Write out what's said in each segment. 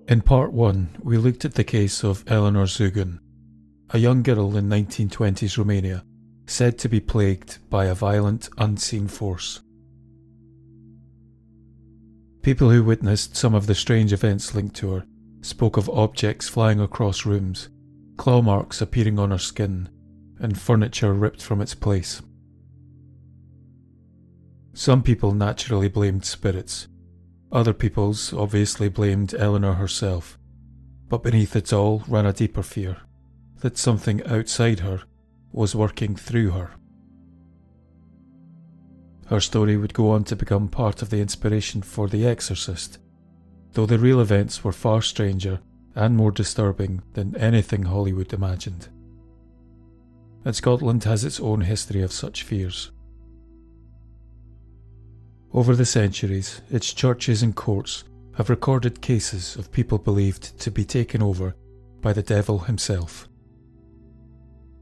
In part 1, we looked at the case of Eleanor Zugun, a young girl in 1920s Romania, said to be plagued by a violent, unseen force. People who witnessed some of the strange events linked to her spoke of objects flying across rooms, claw marks appearing on her skin, and furniture ripped from its place. Some people naturally blamed spirits. Other peoples obviously blamed Eleanor herself, but beneath it all ran a deeper fear that something outside her was working through her. Her story would go on to become part of the inspiration for The Exorcist, though the real events were far stranger and more disturbing than anything Hollywood imagined. And Scotland has its own history of such fears. Over the centuries, its churches and courts have recorded cases of people believed to be taken over by the devil himself.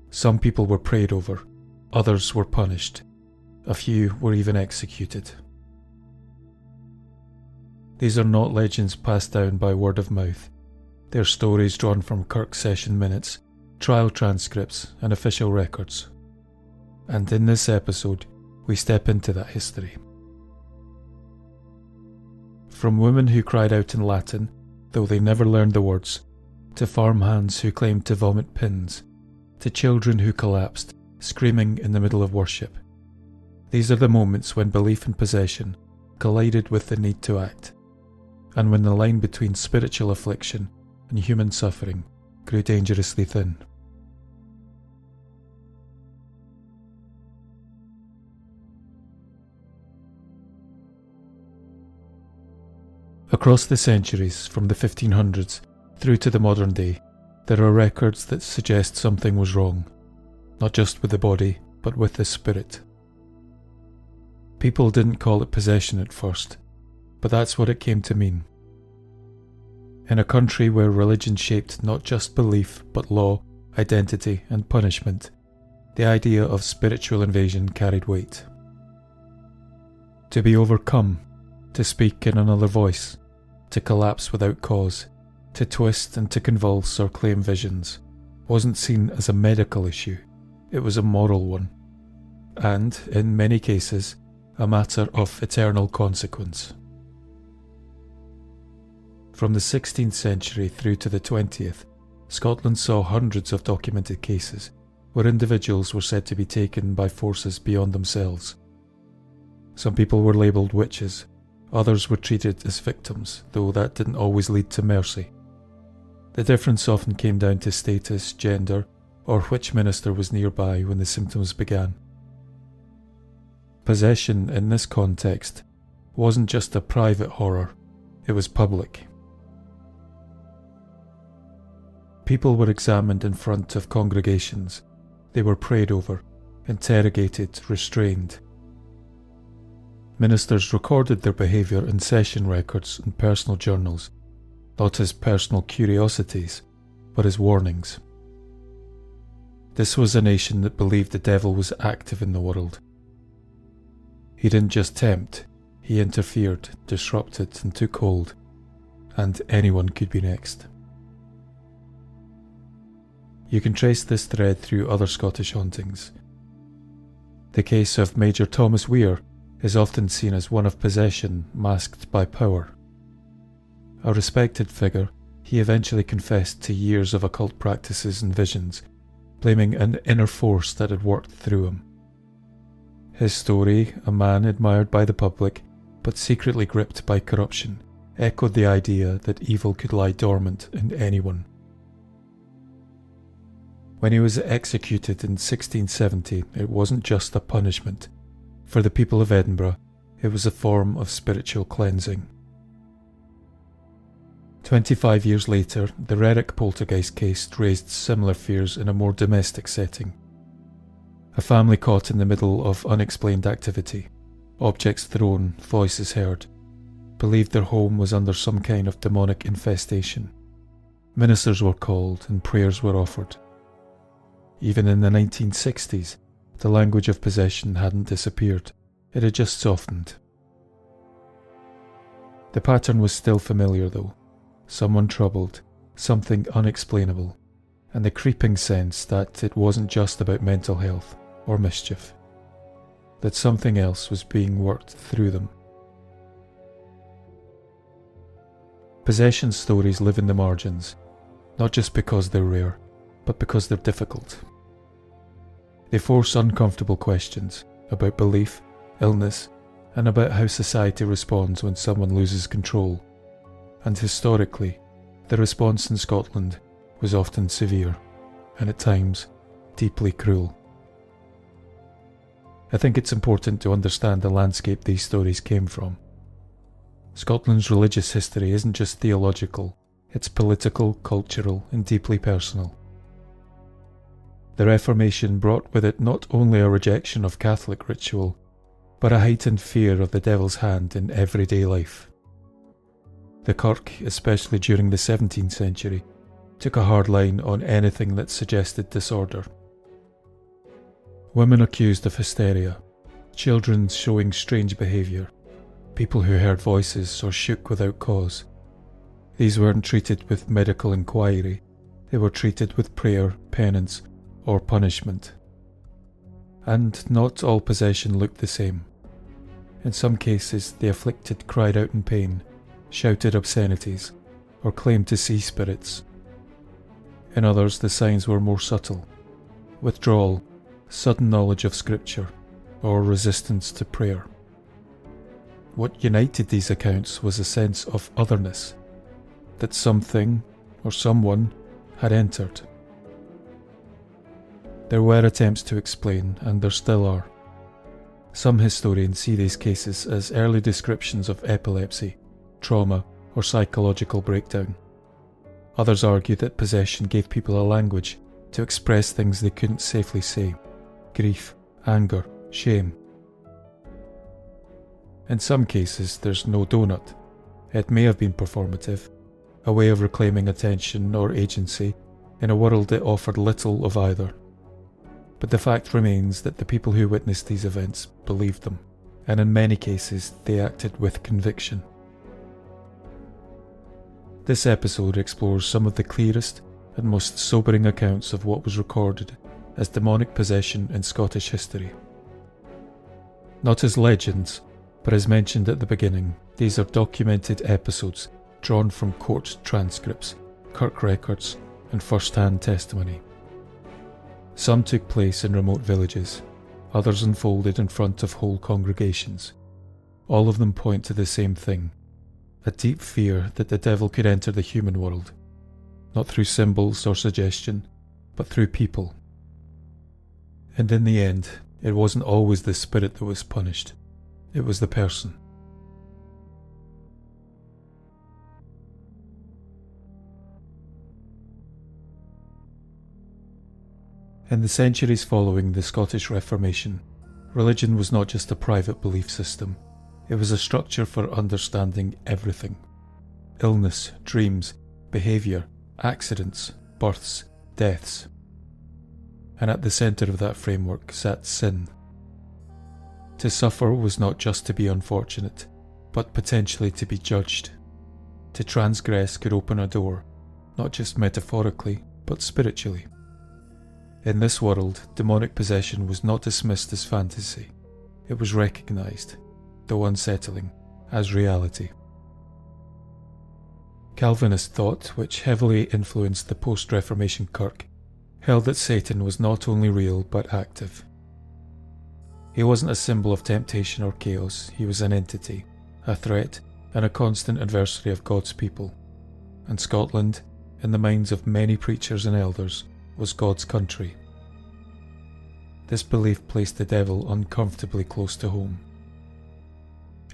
Some people were prayed over, others were punished, a few were even executed. These are not legends passed down by word of mouth. They are stories drawn from Kirk session minutes, trial transcripts, and official records. And in this episode, we step into that history. From women who cried out in Latin, though they never learned the words, to farmhands who claimed to vomit pins, to children who collapsed, screaming in the middle of worship. These are the moments when belief and possession collided with the need to act, and when the line between spiritual affliction and human suffering grew dangerously thin. Across the centuries, from the 1500s through to the modern day, there are records that suggest something was wrong, not just with the body, but with the spirit. People didn't call it possession at first, but that's what it came to mean. In a country where religion shaped not just belief, but law, identity, and punishment, the idea of spiritual invasion carried weight. To be overcome, to speak in another voice, to collapse without cause, to twist and to convulse or claim visions, wasn't seen as a medical issue, it was a moral one, and, in many cases, a matter of eternal consequence. From the 16th century through to the 20th, Scotland saw hundreds of documented cases where individuals were said to be taken by forces beyond themselves. Some people were labelled witches, others were treated as victims, though that didn't always lead to mercy. The difference often came down to status, gender, or which minister was nearby when the symptoms began. Possession in this context wasn't just a private horror, it was public. People were examined in front of congregations, they were prayed over, interrogated, restrained. Ministers recorded their behaviour in session records and personal journals, not as personal curiosities, but as warnings. This was a nation that believed the devil was active in the world. He didn't just tempt, he interfered, disrupted, and took hold, and anyone could be next. You can trace this thread through other Scottish hauntings. The case of Major Thomas Weir is often seen as one of possession masked by power. A respected figure, he eventually confessed to years of occult practices and visions, blaming an inner force that had worked through him. His story, a man admired by the public, but secretly gripped by corruption, echoed the idea that evil could lie dormant in anyone. When he was executed in 1670, it wasn't just a punishment. For the people of Edinburgh, it was a form of spiritual cleansing. 25 years later, the Rerrick poltergeist case raised similar fears in a more domestic setting. A family caught in the middle of unexplained activity, objects thrown, voices heard, believed their home was under some kind of demonic infestation. Ministers were called and prayers were offered. Even in the 1960s, the language of possession hadn't disappeared, it had just softened. The pattern was still familiar though. someone troubled, something unexplainable, and the creeping sense that it wasn't just about mental health or mischief, that something else was being worked through them. Possession stories live in the margins, not just because they're rare, but because they're difficult. They force uncomfortable questions about belief, illness, and about how society responds when someone loses control. And historically, the response in Scotland was often severe, and at times, deeply cruel. I think it's important to understand the landscape these stories came from. Scotland's religious history isn't just theological, it's political, cultural, and deeply personal. The Reformation brought with it not only a rejection of Catholic ritual, but a heightened fear of the devil's hand in everyday life. The Kirk, especially during the 17th century, took a hard line on anything that suggested disorder. Women accused of hysteria, children showing strange behaviour, people who heard voices or shook without cause. These weren't treated with medical inquiry, they were treated with prayer, penance, or punishment. And not all possession looked the same. In some cases, the afflicted cried out in pain, shouted obscenities, or claimed to see spirits. In others, the signs were more subtle: withdrawal, sudden knowledge of scripture, or resistance to prayer. What united these accounts was a sense of otherness, that something or someone had entered. There were attempts to explain, and there still are. Some historians see these cases as early descriptions of epilepsy, trauma, or psychological breakdown. Others argue that possession gave people a language to express things they couldn't safely say: grief, anger, shame. In some cases, there's no donut. It may have been performative, a way of reclaiming attention or agency in a world that offered little of either. But the fact remains that the people who witnessed these events believed them, and in many cases they acted with conviction. This episode explores some of the clearest and most sobering accounts of what was recorded as demonic possession in Scottish history. Not as legends, but as mentioned at the beginning, these are documented episodes drawn from court transcripts, Kirk records, and first-hand testimony. Some took place in remote villages, others unfolded in front of whole congregations. All of them point to the same thing: a deep fear that the devil could enter the human world, not through symbols or suggestion, but through people. And in the end, it wasn't always the spirit that was punished, it was the person. In the centuries following the Scottish Reformation, religion was not just a private belief system, it was a structure for understanding everything: illness, dreams, behaviour, accidents, births, deaths. And at the centre of that framework sat sin. To suffer was not just to be unfortunate, but potentially to be judged. To transgress could open a door, not just metaphorically, but spiritually. In this world, demonic possession was not dismissed as fantasy. It was recognised, though unsettling, as reality. Calvinist thought, which heavily influenced the post-Reformation Kirk, held that Satan was not only real but active. He wasn't a symbol of temptation or chaos, he was an entity, a threat, and a constant adversary of God's people. And Scotland, in the minds of many preachers and elders, was God's country. This belief placed the devil uncomfortably close to home.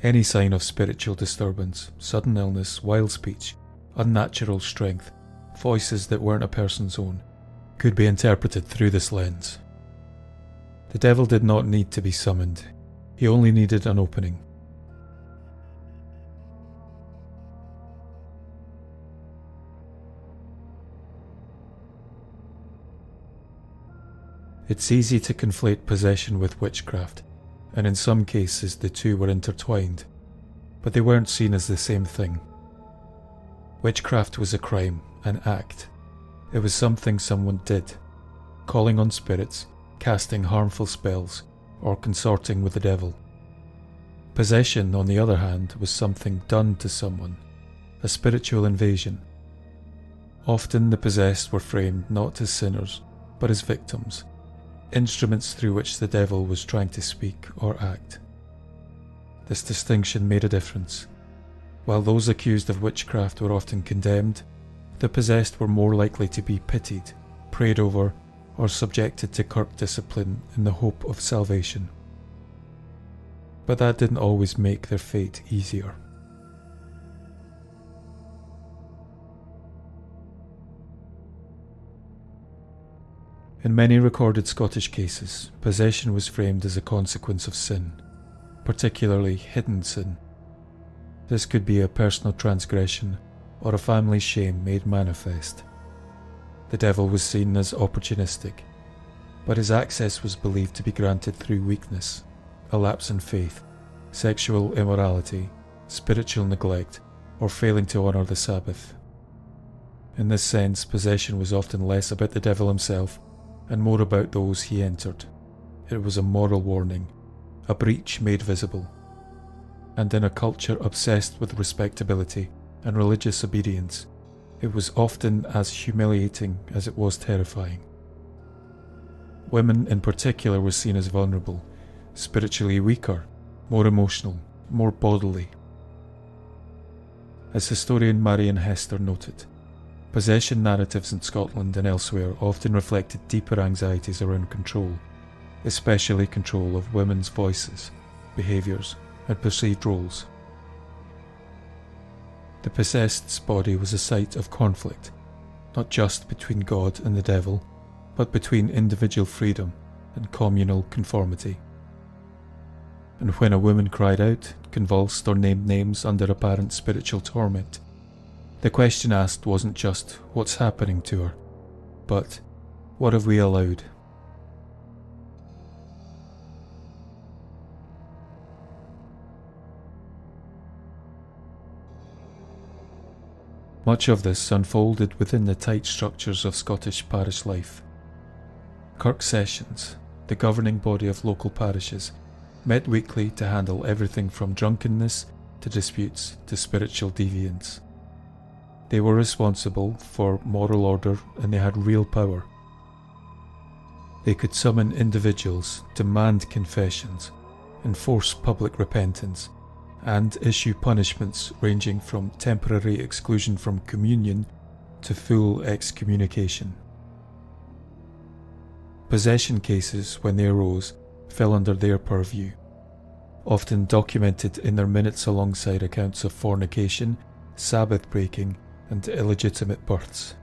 Any sign of spiritual disturbance, sudden illness, wild speech, unnatural strength, voices that weren't a person's own, could be interpreted through this lens. The devil did not need to be summoned, he only needed an opening. It's easy to conflate possession with witchcraft, and in some cases the two were intertwined, but they weren't seen as the same thing. Witchcraft was a crime, an act. It was something someone did, calling on spirits, casting harmful spells, or consorting with the devil. Possession, on the other hand, was something done to someone, a spiritual invasion. Often the possessed were framed not as sinners, but as victims, instruments through which the devil was trying to speak or act. This distinction made a difference. While those accused of witchcraft were often condemned, the possessed were more likely to be pitied, prayed over, or subjected to kirk discipline in the hope of salvation. But that didn't always make their fate easier. In many recorded Scottish cases, possession was framed as a consequence of sin, particularly hidden sin. This could be a personal transgression or a family shame made manifest. The devil was seen as opportunistic, but his access was believed to be granted through weakness, a lapse in faith, sexual immorality, spiritual neglect, or failing to honour the Sabbath. In this sense, possession was often less about the devil himself and more about those he entered. It was a moral warning, a breach made visible. And in a culture obsessed with respectability and religious obedience, it was often as humiliating as it was terrifying. Women in particular were seen as vulnerable, spiritually weaker, more emotional, more bodily. As historian Marion Hester noted, possession narratives in Scotland and elsewhere often reflected deeper anxieties around control, especially control of women's voices, behaviours, and perceived roles. The possessed's body was a site of conflict, not just between God and the devil, but between individual freedom and communal conformity. And when a woman cried out, convulsed, or named names under apparent spiritual torment, the question asked wasn't just what's happening to her, but what have we allowed? Much of this unfolded within the tight structures of Scottish parish life. Kirk sessions, the governing body of local parishes, met weekly to handle everything from drunkenness to disputes to spiritual deviance. They were responsible for moral order and they had real power. They could summon individuals, demand confessions, enforce public repentance, and issue punishments ranging from temporary exclusion from communion to full excommunication. Possession cases, when they arose, fell under their purview, often documented in their minutes alongside accounts of fornication, Sabbath breaking, and illegitimate births.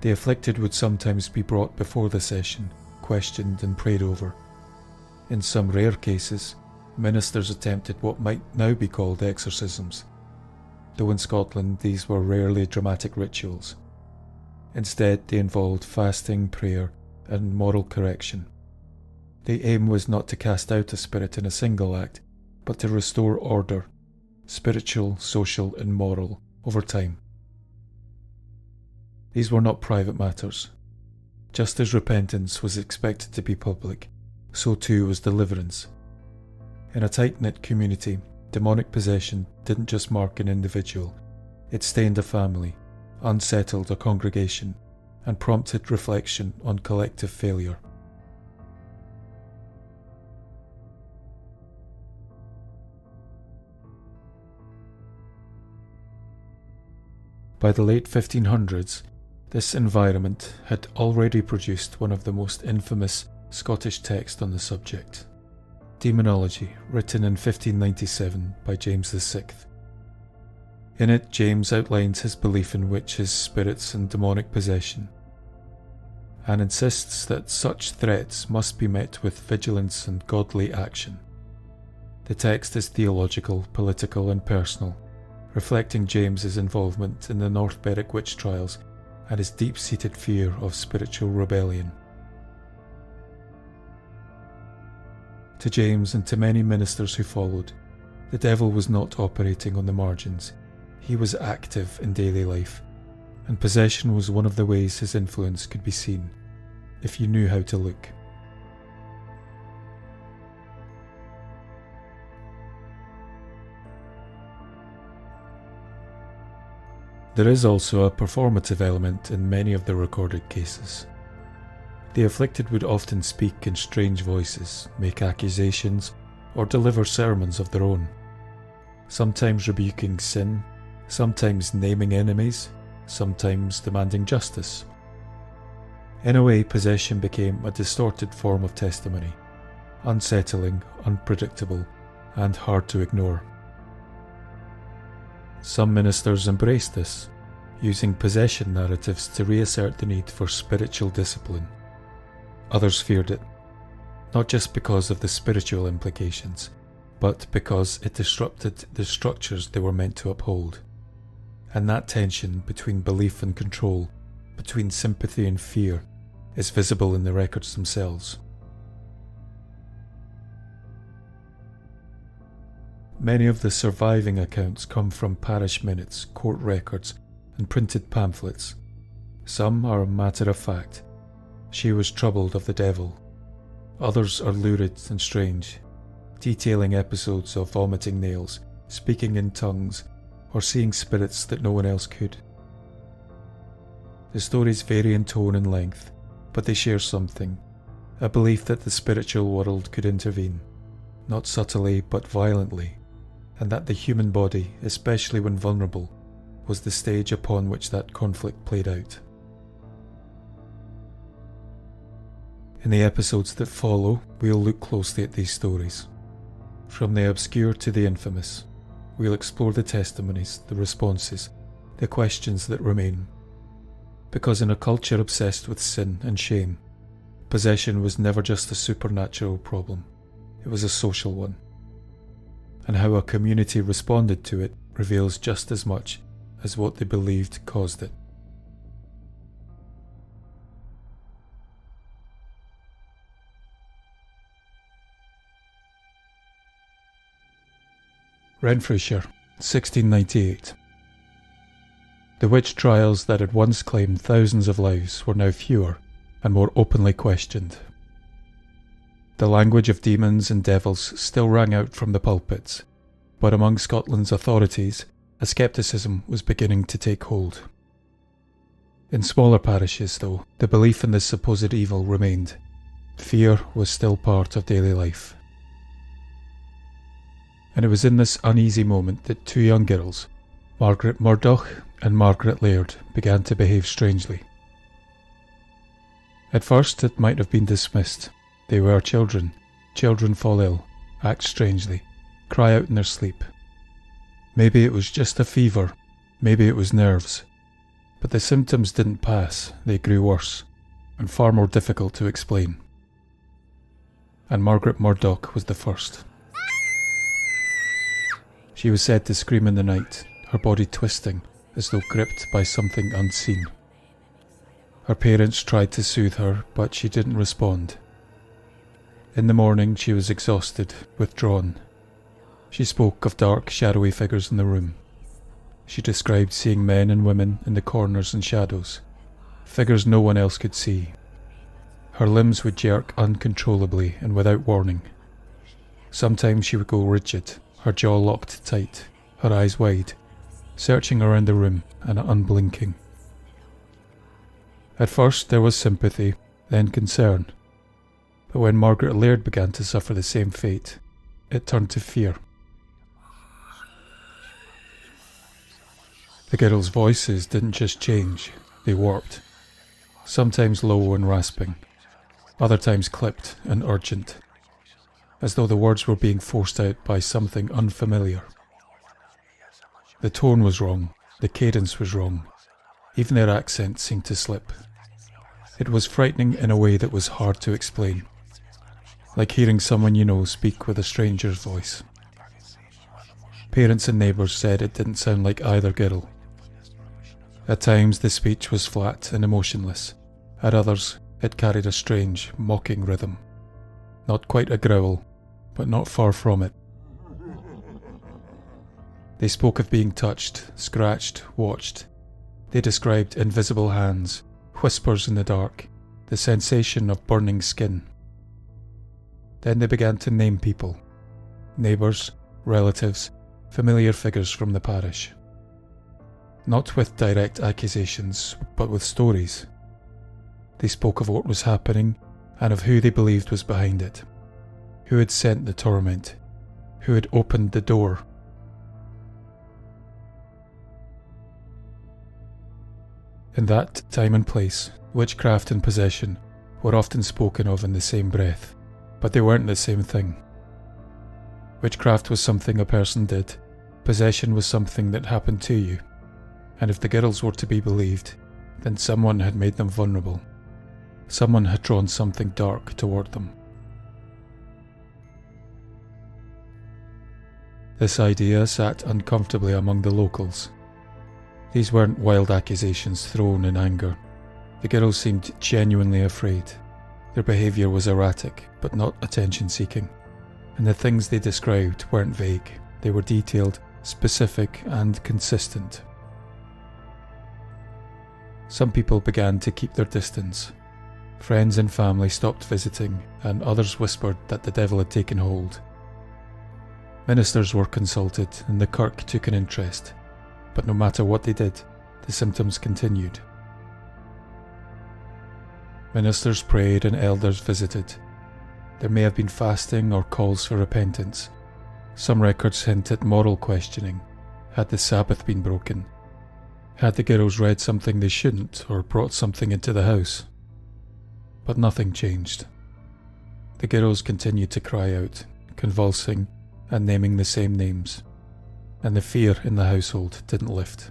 The afflicted would sometimes be brought before the session, questioned and prayed over. In some rare cases, ministers attempted what might now be called exorcisms, though in Scotland these were rarely dramatic rituals. Instead, they involved fasting, prayer, and moral correction. The aim was not to cast out a spirit in a single act, but to restore order, spiritual, social, and moral, over time. These were not private matters. Just as repentance was expected to be public, so too was deliverance. In a tight-knit community, demonic possession didn't just mark an individual, it stained a family, unsettled a congregation, and prompted reflection on collective failure. By the late 1500s, this environment had already produced one of the most infamous Scottish texts on the subject, Demonology, written in 1597 by James VI. In it, James outlines his belief in witches, spirits, and demonic possession, and insists that such threats must be met with vigilance and godly action. The text is theological, political, and personal, reflecting James's involvement in the North Berwick witch trials and his deep-seated fear of spiritual rebellion. To James and to many ministers who followed, the devil was not operating on the margins. He was active in daily life, and possession was one of the ways his influence could be seen, if you knew how to look. There is also a performative element in many of the recorded cases. The afflicted would often speak in strange voices, make accusations, or deliver sermons of their own, sometimes rebuking sin, sometimes naming enemies, sometimes demanding justice. In a way, possession became a distorted form of testimony, unsettling, unpredictable, and hard to ignore. Some ministers embraced this, using possession narratives to reassert the need for spiritual discipline. Others feared it, not just because of the spiritual implications, but because it disrupted the structures they were meant to uphold. And that tension between belief and control, between sympathy and fear, is visible in the records themselves. Many of the surviving accounts come from parish minutes, court records, and printed pamphlets. Some are a matter of fact. She was troubled of the devil. Others are lurid and strange, detailing episodes of vomiting nails, speaking in tongues, or seeing spirits that no one else could. The stories vary in tone and length, but they share something, a belief that the spiritual world could intervene, not subtly but violently, and that the human body, especially when vulnerable, was the stage upon which that conflict played out. In the episodes that follow, we'll look closely at these stories. From the obscure to the infamous, we'll explore the testimonies, the responses, the questions that remain. Because in a culture obsessed with sin and shame, possession was never just a supernatural problem, it was a social one. And how a community responded to it reveals just as much as what they believed caused it. Renfrewshire, 1698. The witch trials that had once claimed thousands of lives were now fewer and more openly questioned. The language of demons and devils still rang out from the pulpits, but among Scotland's authorities, a scepticism was beginning to take hold. In smaller parishes, though, the belief in this supposed evil remained. Fear was still part of daily life. And it was in this uneasy moment that two young girls, Margaret Murdoch and Margaret Laird, began to behave strangely. At first it might have been dismissed. They were children. Children fall ill, act strangely, cry out in their sleep. Maybe it was just a fever, maybe it was nerves. But the symptoms didn't pass, they grew worse, and far more difficult to explain. And Margaret Murdoch was the first. She was said to scream in the night, her body twisting as though gripped by something unseen. Her parents tried to soothe her, but she didn't respond. In the morning she was exhausted, withdrawn. She spoke of dark, shadowy figures in the room. She described seeing men and women in the corners and shadows, figures no one else could see. Her limbs would jerk uncontrollably and without warning. Sometimes she would go rigid, her jaw locked tight, her eyes wide, searching around the room and unblinking. At first there was sympathy, then concern. But when Margaret Laird began to suffer the same fate, it turned to fear. The girls' voices didn't just change, they warped. Sometimes low and rasping, other times clipped and urgent, as though the words were being forced out by something unfamiliar. The tone was wrong, the cadence was wrong, even their accent seemed to slip. It was frightening in a way that was hard to explain, like hearing someone you know speak with a stranger's voice. Parents and neighbours said it didn't sound like either girl. At times the speech was flat and emotionless, at others it carried a strange, mocking rhythm. Not quite a growl, but not far from it. They spoke of being touched, scratched, watched. They described invisible hands, whispers in the dark, the sensation of burning skin. Then they began to name people, neighbours, relatives, familiar figures from the parish. Not with direct accusations, but with stories. They spoke of what was happening and of who they believed was behind it, who had sent the torment, who had opened the door. In that time and place, witchcraft and possession were often spoken of in the same breath, but they weren't the same thing. Witchcraft was something a person did, possession was something that happened to you, and if the girls were to be believed, then someone had made them vulnerable. Someone had drawn something dark toward them. This idea sat uncomfortably among the locals. These weren't wild accusations thrown in anger. The girls seemed genuinely afraid. Their behaviour was erratic, but not attention-seeking. And the things they described weren't vague. They were detailed, specific, and consistent. Some people began to keep their distance. Friends and family stopped visiting, and others whispered that the devil had taken hold. Ministers were consulted, and the kirk took an interest. But no matter what they did, the symptoms continued. Ministers prayed and elders visited. There may have been fasting or calls for repentance. Some records hint at moral questioning. Had the Sabbath been broken? Had the girls read something they shouldn't or brought something into the house? But nothing changed. The girls continued to cry out, convulsing and naming the same names, and the fear in the household didn't lift.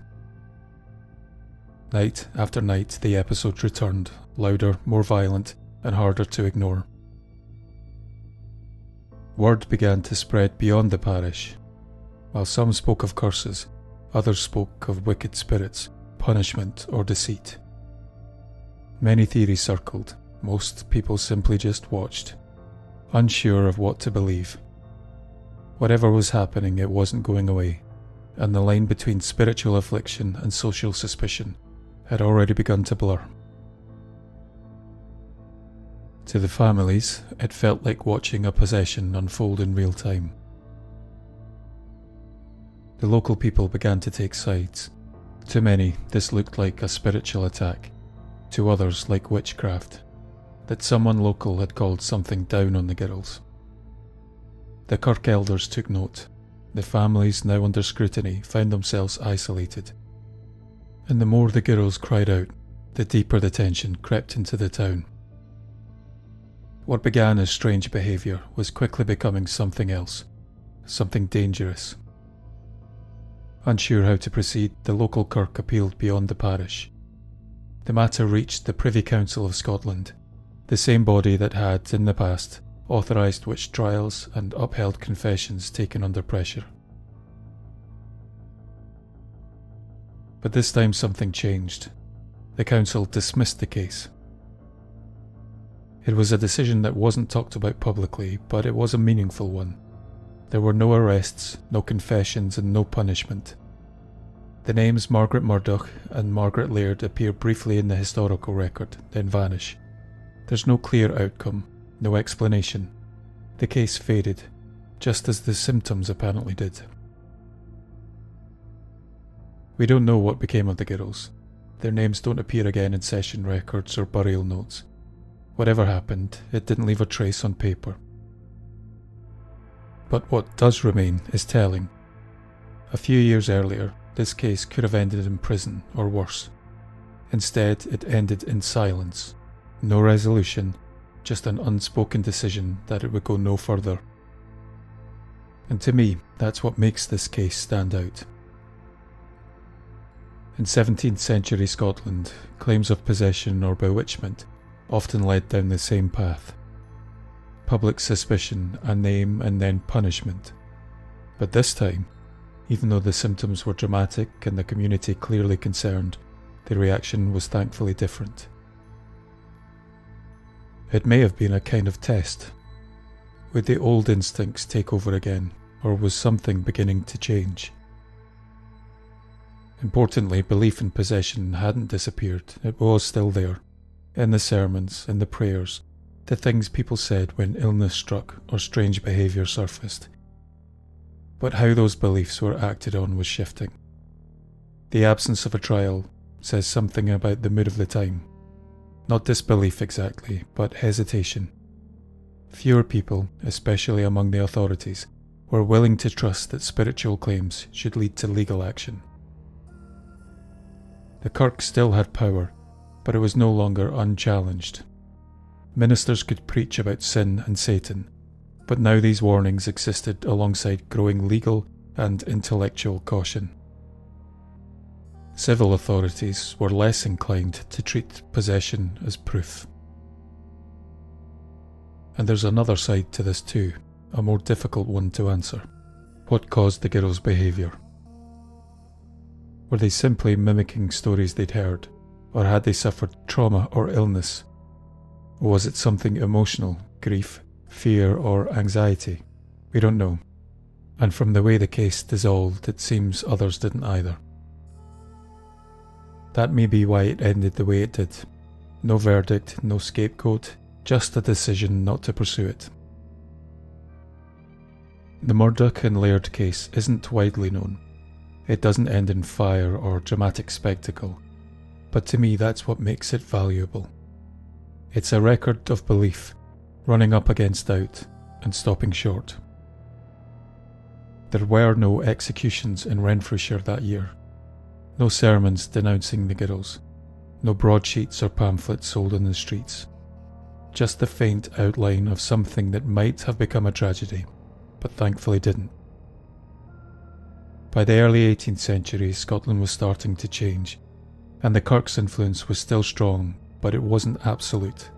Night after night the episodes returned, louder, more violent, and harder to ignore. Word began to spread beyond the parish. While some spoke of curses, others spoke of wicked spirits, punishment, or deceit. Many theories circled. Most people simply just watched, unsure of what to believe. Whatever was happening, it wasn't going away, and the line between spiritual affliction and social suspicion had already begun to blur. To the families, it felt like watching a possession unfold in real time. The local people began to take sides. To many, this looked like a spiritual attack. To others, like witchcraft. That someone local had called something down on the girls. The kirk elders took note. The families, now under scrutiny, found themselves isolated. And the more the girls cried out, the deeper the tension crept into the town. What began as strange behaviour was quickly becoming something else, something dangerous. Unsure how to proceed, the local kirk appealed beyond the parish. The matter reached the Privy Council of Scotland, the same body that had, in the past, authorised witch trials and upheld confessions taken under pressure. But this time something changed. The council dismissed the case. It was a decision that wasn't talked about publicly, but it was a meaningful one. There were no arrests, no confessions, and no punishment. The names Margaret Murdoch and Margaret Laird appear briefly in the historical record, then vanish. There's no clear outcome, no explanation. The case faded, just as the symptoms apparently did. We don't know what became of the girls. Their names don't appear again in session records or burial notes. Whatever happened, it didn't leave a trace on paper. But what does remain is telling. A few years earlier, this case could have ended in prison or worse. Instead, it ended in silence. No resolution, just an unspoken decision that it would go no further. And to me, that's what makes this case stand out. In 17th century Scotland, claims of possession or bewitchment often led down the same path. Public suspicion, a name, and then punishment. But this time, even though the symptoms were dramatic and the community clearly concerned, the reaction was thankfully different. It may have been a kind of test. Would the old instincts take over again, or was something beginning to change? Importantly, belief in possession hadn't disappeared. It was still there, in the sermons, in the prayers, the things people said when illness struck or strange behaviour surfaced. But how those beliefs were acted on was shifting. The absence of a trial says something about the mood of the time. Not disbelief exactly, but hesitation. Fewer people, especially among the authorities, were willing to trust that spiritual claims should lead to legal action. The Kirk still had power, but it was no longer unchallenged. Ministers could preach about sin and Satan, but now these warnings existed alongside growing legal and intellectual caution. Civil authorities were less inclined to treat possession as proof. And there's another side to this too, a more difficult one to answer. What caused the girls' behaviour? Were they simply mimicking stories they'd heard, or had they suffered trauma or illness? Or was it something emotional, grief, fear, or anxiety? We don't know. And from the way the case dissolved, it seems others didn't either. That may be why it ended the way it did. No verdict, no scapegoat, just a decision not to pursue it. The Murdoch and Laird case isn't widely known. It doesn't end in fire or dramatic spectacle, but to me that's what makes it valuable. It's a record of belief, running up against doubt and stopping short. There were no executions in Renfrewshire that year. No sermons denouncing the girls, no broadsheets or pamphlets sold in the streets. Just the faint outline of something that might have become a tragedy, but thankfully didn't. By the early 18th century, Scotland was starting to change, and the Kirk's influence was still strong, but it wasn't absolute.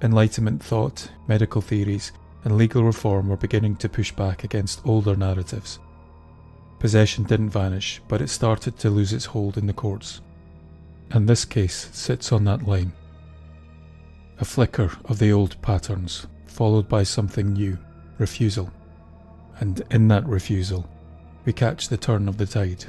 Enlightenment thought, medical theories, and legal reform were beginning to push back against older narratives. Possession didn't vanish, but it started to lose its hold in the courts. And this case sits on that line. A flicker of the old patterns, followed by something new, refusal. And in that refusal, we catch the turn of the tide.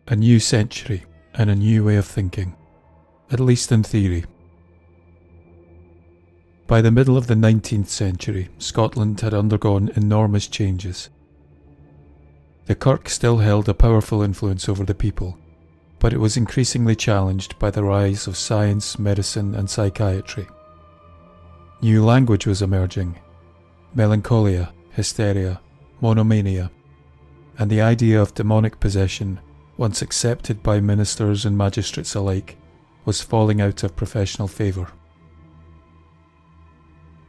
A new century and a new way of thinking, at least in theory. By the middle of the 19th century, Scotland had undergone enormous changes. The Kirk still held a powerful influence over the people, but it was increasingly challenged by the rise of science, medicine, and psychiatry. New language was emerging: melancholia, hysteria, monomania, and the idea of demonic possession, once accepted by ministers and magistrates alike, was falling out of professional favour.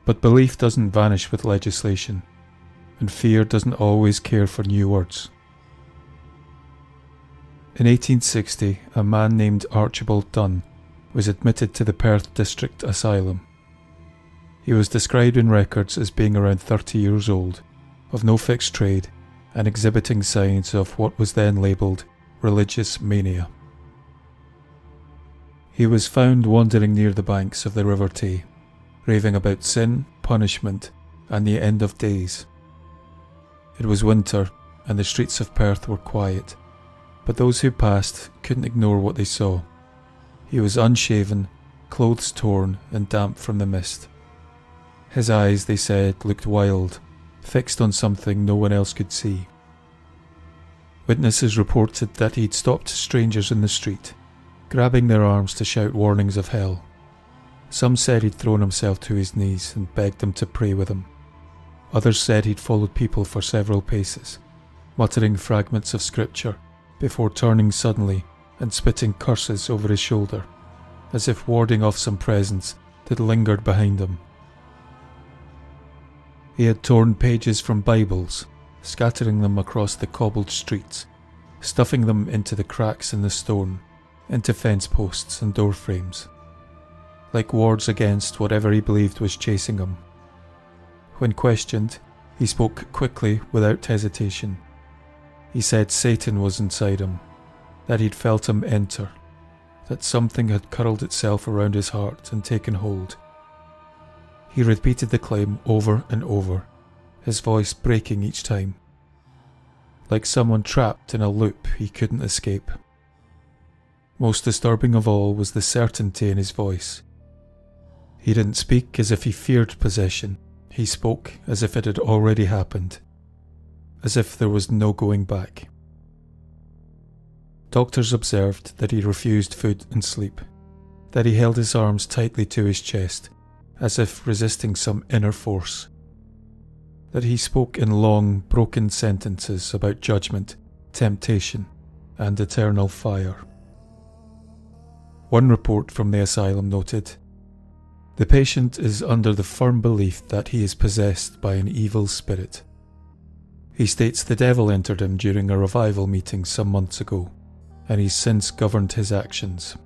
But belief doesn't vanish with legislation, and fear doesn't always care for new words. In 1860, a man named Archibald Dunn was admitted to the Perth District Asylum. He was described in records as being around 30 years old, of no fixed trade, and exhibiting signs of what was then labelled religious mania. He was found wandering near the banks of the River Tay, raving about sin, punishment, and the end of days. It was winter, and the streets of Perth were quiet, but those who passed couldn't ignore what they saw. He was unshaven, clothes torn and damp from the mist. His eyes, they said, looked wild, fixed on something no one else could see. Witnesses reported that he'd stopped strangers in the street, grabbing their arms to shout warnings of hell. Some said he'd thrown himself to his knees and begged them to pray with him. Others said he'd followed people for several paces, muttering fragments of scripture before turning suddenly and spitting curses over his shoulder, as if warding off some presence that lingered behind him. He had torn pages from Bibles, scattering them across the cobbled streets, stuffing them into the cracks in the stone, into fence posts and door frames, like wards against whatever he believed was chasing him. When questioned, he spoke quickly without hesitation. He said Satan was inside him, that he'd felt him enter, that something had curled itself around his heart and taken hold. He repeated the claim over and over, his voice breaking each time, like someone trapped in a loop he couldn't escape. Most disturbing of all was the certainty in his voice. He didn't speak as if he feared possession, he spoke as if it had already happened, as if there was no going back. Doctors observed that he refused food and sleep, that he held his arms tightly to his chest, as if resisting some inner force, that he spoke in long, broken sentences about judgment, temptation, and eternal fire. One report from the asylum noted, "The patient is under the firm belief that he is possessed by an evil spirit. He states the devil entered him during a revival meeting some months ago, and he's since governed his actions."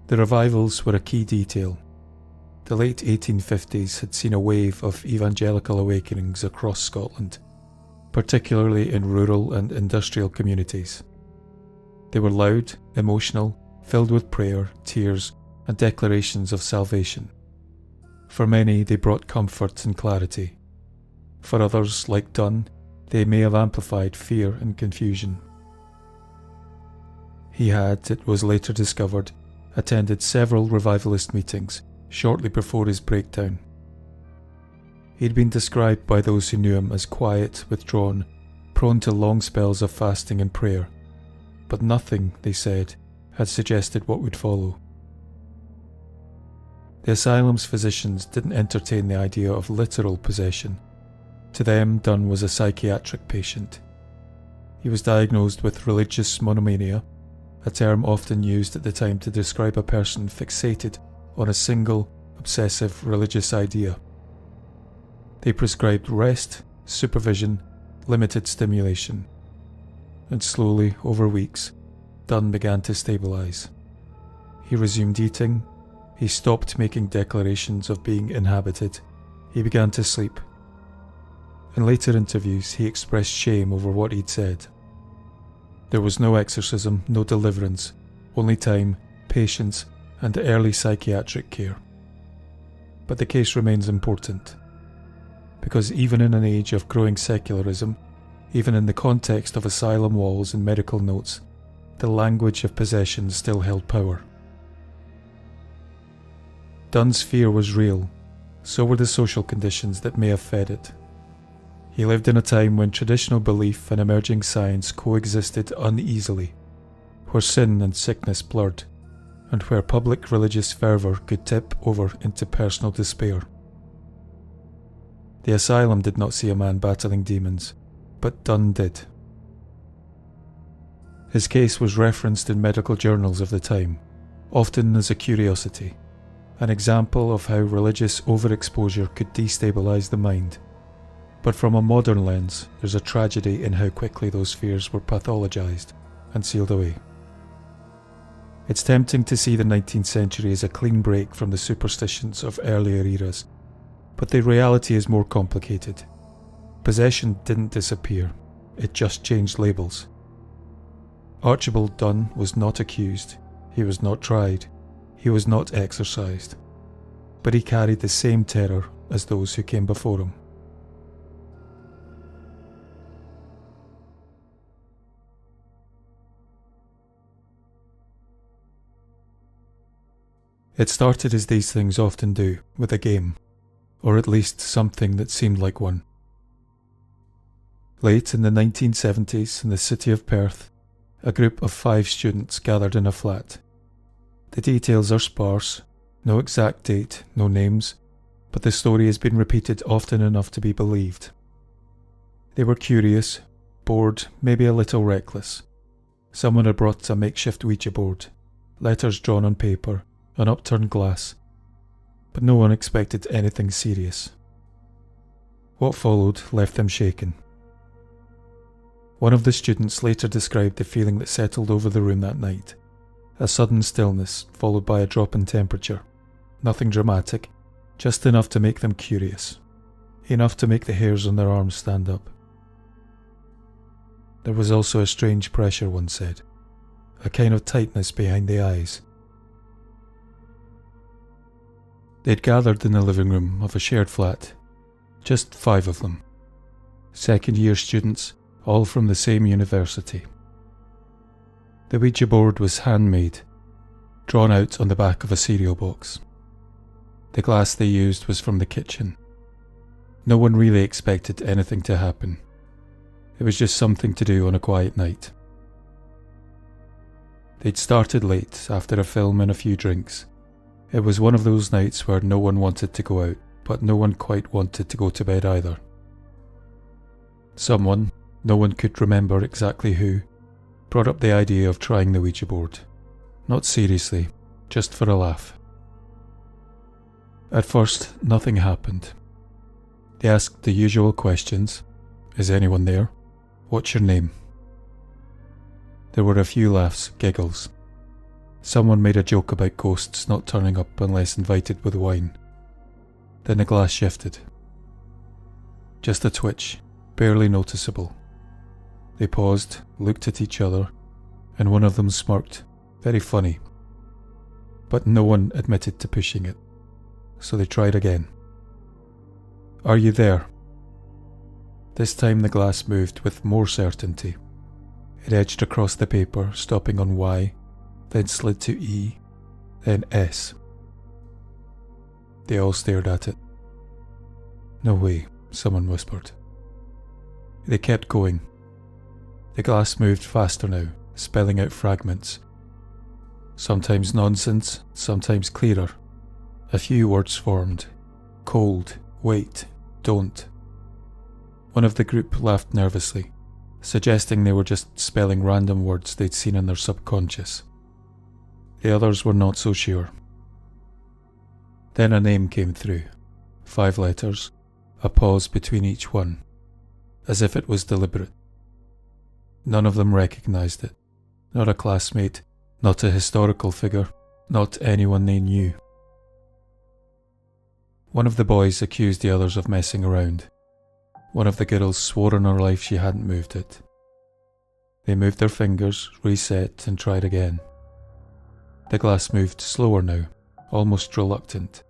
The revivals were a key detail. The late 1850s had seen a wave of evangelical awakenings across Scotland, particularly in rural and industrial communities. They were loud, emotional, filled with prayer, tears, and declarations of salvation. For many, they brought comfort and clarity. For others, like Dunn, they may have amplified fear and confusion. He had, it was later discovered, attended several revivalist meetings shortly before his breakdown. He had been described by those who knew him as quiet, withdrawn, prone to long spells of fasting and prayer, but nothing, they said, had suggested what would follow. The asylum's physicians didn't entertain the idea of literal possession. To them, Dunn was a psychiatric patient. He was diagnosed with religious monomania, a term often used at the time to describe a person fixated on a single, obsessive religious idea. They prescribed rest, supervision, limited stimulation. And slowly, over weeks, Dunn began to stabilise. He resumed eating, he stopped making declarations of being inhabited, he began to sleep. In later interviews, he expressed shame over what he'd said. There was no exorcism, no deliverance, only time, patience, and early psychiatric care. But the case remains important, because even in an age of growing secularism, even in the context of asylum walls and medical notes, the language of possession still held power. Dunn's fear was real, so were the social conditions that may have fed it. He lived in a time when traditional belief and emerging science coexisted uneasily, where sin and sickness blurred, and where public religious fervour could tip over into personal despair. The asylum did not see a man battling demons, but Dunn did. His case was referenced in medical journals of the time, often as a curiosity, an example of how religious overexposure could destabilise the mind. But from a modern lens, there's a tragedy in how quickly those fears were pathologised and sealed away. It's tempting to see the 19th century as a clean break from the superstitions of earlier eras, but the reality is more complicated. Possession didn't disappear, it just changed labels. Archibald Dunn was not accused, he was not tried, he was not exorcised, but he carried the same terror as those who came before him. It started as these things often do, with a game, or at least something that seemed like one. Late in the 1970s, in the city of Perth, a group of 5 students gathered in a flat. The details are sparse, no exact date, no names, but the story has been repeated often enough to be believed. They were curious, bored, maybe a little reckless. Someone had brought a makeshift Ouija board, letters drawn on paper, an upturned glass, but no one expected anything serious. What followed left them shaken. One of the students later described the feeling that settled over the room that night. A sudden stillness, followed by a drop in temperature. Nothing dramatic, just enough to make them curious. Enough to make the hairs on their arms stand up. There was also a strange pressure, one said. a kind of tightness behind the eyes. They'd gathered in the living room of a shared flat, just 5 of them, second-year students, all from the same university. The Ouija board was handmade, drawn out on the back of a cereal box. The glass they used was from the kitchen. No one really expected anything to happen. It was just something to do on a quiet night. They'd started late after a film and a few drinks. It was one of those nights where no one wanted to go out, but no one quite wanted to go to bed either. Someone, no one could remember exactly who, brought up the idea of trying the Ouija board. Not seriously, just for a laugh. At first, nothing happened. They asked the usual questions. Is anyone there? What's your name? There were a few laughs, giggles. Someone made a joke about ghosts not turning up unless invited with wine. Then the glass shifted. Just a twitch, barely noticeable. They paused, looked at each other, and one of them smirked, very funny. But no one admitted to pushing it, so they tried again. Are you there? This time the glass moved with more certainty. It edged across the paper, stopping on Y, then slid to E, then S. They all stared at it. No way, someone whispered. They kept going. The glass moved faster now, spelling out fragments. Sometimes nonsense, sometimes clearer. A few words formed. Cold, wait, don't. One of the group laughed nervously, suggesting they were just spelling random words they'd seen in their subconscious. The others were not so sure. Then a name came through. 5 letters, a pause between each one, as if it was deliberate. None of them recognized it. Not a classmate, not a historical figure, not anyone they knew. One of the boys accused the others of messing around. One of the girls swore on her life she hadn't moved it. They moved their fingers, reset, and tried again. The glass moved slower now, almost reluctant.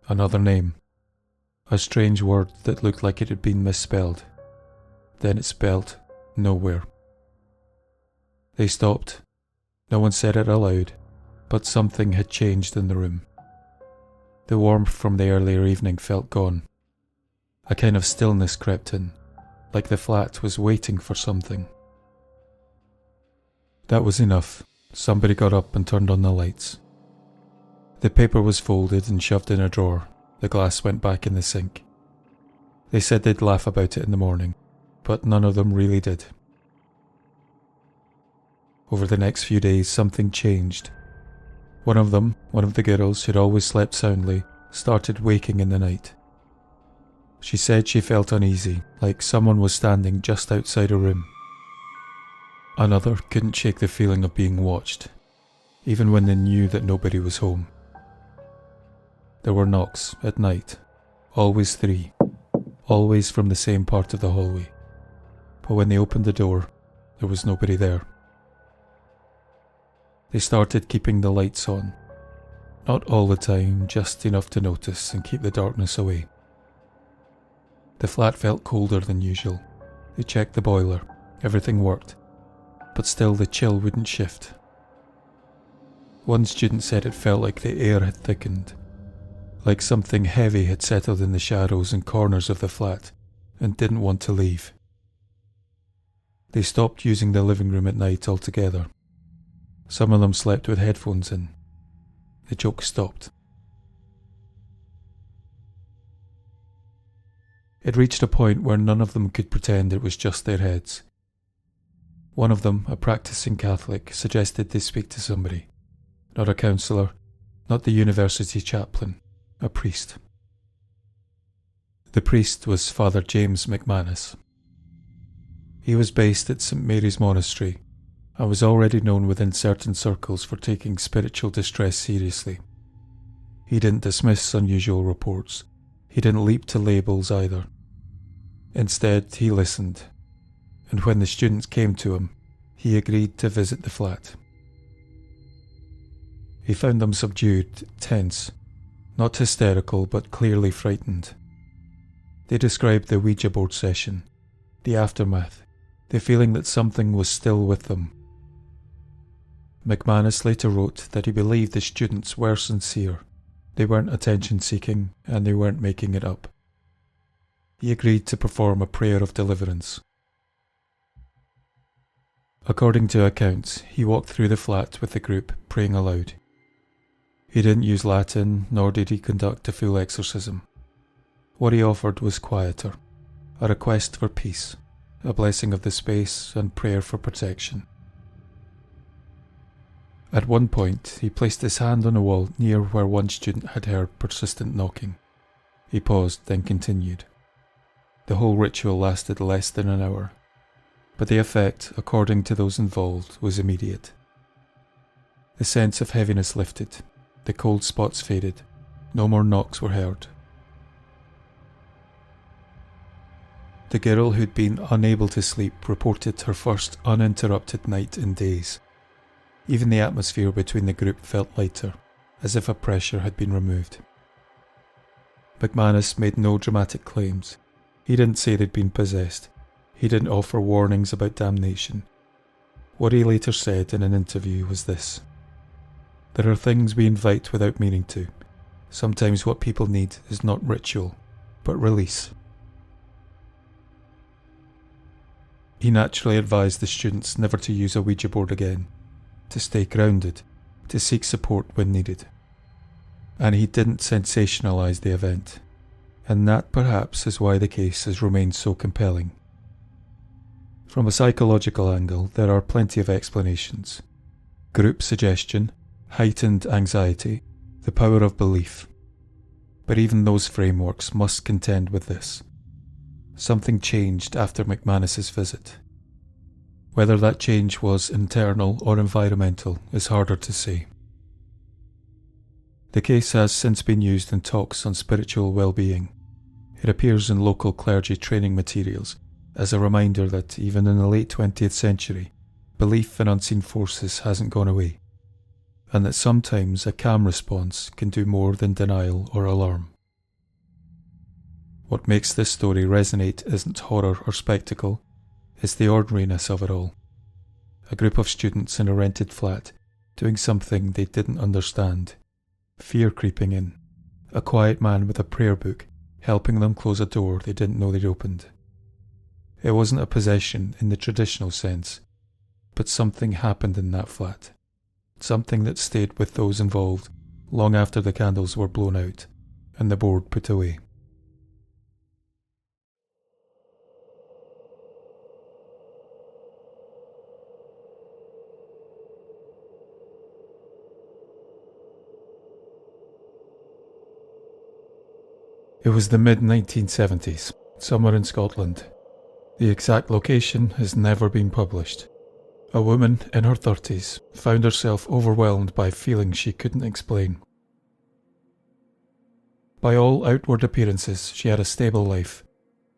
Another name. A strange word that looked like it had been misspelled. Then it spelled nowhere. They stopped. No one said it aloud, but something had changed in the room. The warmth from the earlier evening felt gone. A kind of stillness crept in, like the flat was waiting for something. That was enough. Somebody got up and turned on the lights. The paper was folded and shoved in a drawer. The glass went back in the sink. They said they'd laugh about it in the morning, but none of them really did. Over the next few days, something changed. One of the girls who'd always slept soundly, started waking in the night. She said she felt uneasy, like someone was standing just outside her room. Another couldn't shake the feeling of being watched, even when they knew that nobody was home. There were knocks at night, always 3, always from the same part of the hallway. But when they opened the door, there was nobody there. They started keeping the lights on. Not all the time, just enough to notice and keep the darkness away. The flat felt colder than usual. They checked the boiler. Everything worked. But still the chill wouldn't shift. One student said it felt like the air had thickened. Like something heavy had settled in the shadows and corners of the flat and didn't want to leave. They stopped using the living room at night altogether. Some of them slept with headphones in. The joke stopped. It reached a point where none of them could pretend it was just their heads. One of them, a practicing Catholic, suggested they speak to somebody. Not a counsellor, not the university chaplain, a priest. The priest was Father James McManus. He was based at St Mary's Monastery and was already known within certain circles for taking spiritual distress seriously. He didn't dismiss unusual reports. He didn't leap to labels either. Instead, he listened, and when the students came to him, he agreed to visit the flat, He found them subdued, tense, not hysterical but clearly frightened. They described the Ouija board session, the aftermath, the feeling that something was still with them. McManus later wrote that he believed the students were sincere. They weren't attention-seeking, and they weren't making it up. He agreed to perform a prayer of deliverance. According to accounts, he walked through the flat with the group, praying aloud. He didn't use Latin, nor did he conduct a full exorcism. What he offered was quieter, a request for peace, a blessing of the space, and prayer for protection. At one point, he placed his hand on a wall near where one student had heard persistent knocking. He paused, then continued. The whole ritual lasted less than an hour, but the effect, according to those involved, was immediate. The sense of heaviness lifted, the cold spots faded, no more knocks were heard. The girl who'd been unable to sleep reported her first uninterrupted night in days. Even the atmosphere between the group felt lighter, as if a pressure had been removed. McManus made no dramatic claims. He didn't say they'd been possessed. He didn't offer warnings about damnation. What he later said in an interview was this: "There are things we invite without meaning to. Sometimes what people need is not ritual, but release." He naturally advised the students never to use a Ouija board again, to stay grounded, to seek support when needed. And he didn't sensationalize the event, and that perhaps is why the case has remained so compelling. From a psychological angle, there are plenty of explanations. Group suggestion, heightened anxiety, the power of belief. But even those frameworks must contend with this. Something changed after McManus's visit. Whether that change was internal or environmental is harder to say. The case has since been used in talks on spiritual well-being. It appears in local clergy training materials as a reminder that even in the late 20th century, belief in unseen forces hasn't gone away, and that sometimes a calm response can do more than denial or alarm. What makes this story resonate isn't horror or spectacle, it's the ordinariness of it all. A group of students in a rented flat doing something they didn't understand, fear creeping in, a quiet man with a prayer book helping them close a door they didn't know they'd opened. It wasn't a possession in the traditional sense, but something happened in that flat, something that stayed with those involved long after the candles were blown out and the board put away. It was the mid-1970s, somewhere in Scotland. The exact location has never been published. A woman in her 30s found herself overwhelmed by feelings she couldn't explain. By all outward appearances, she had a stable life.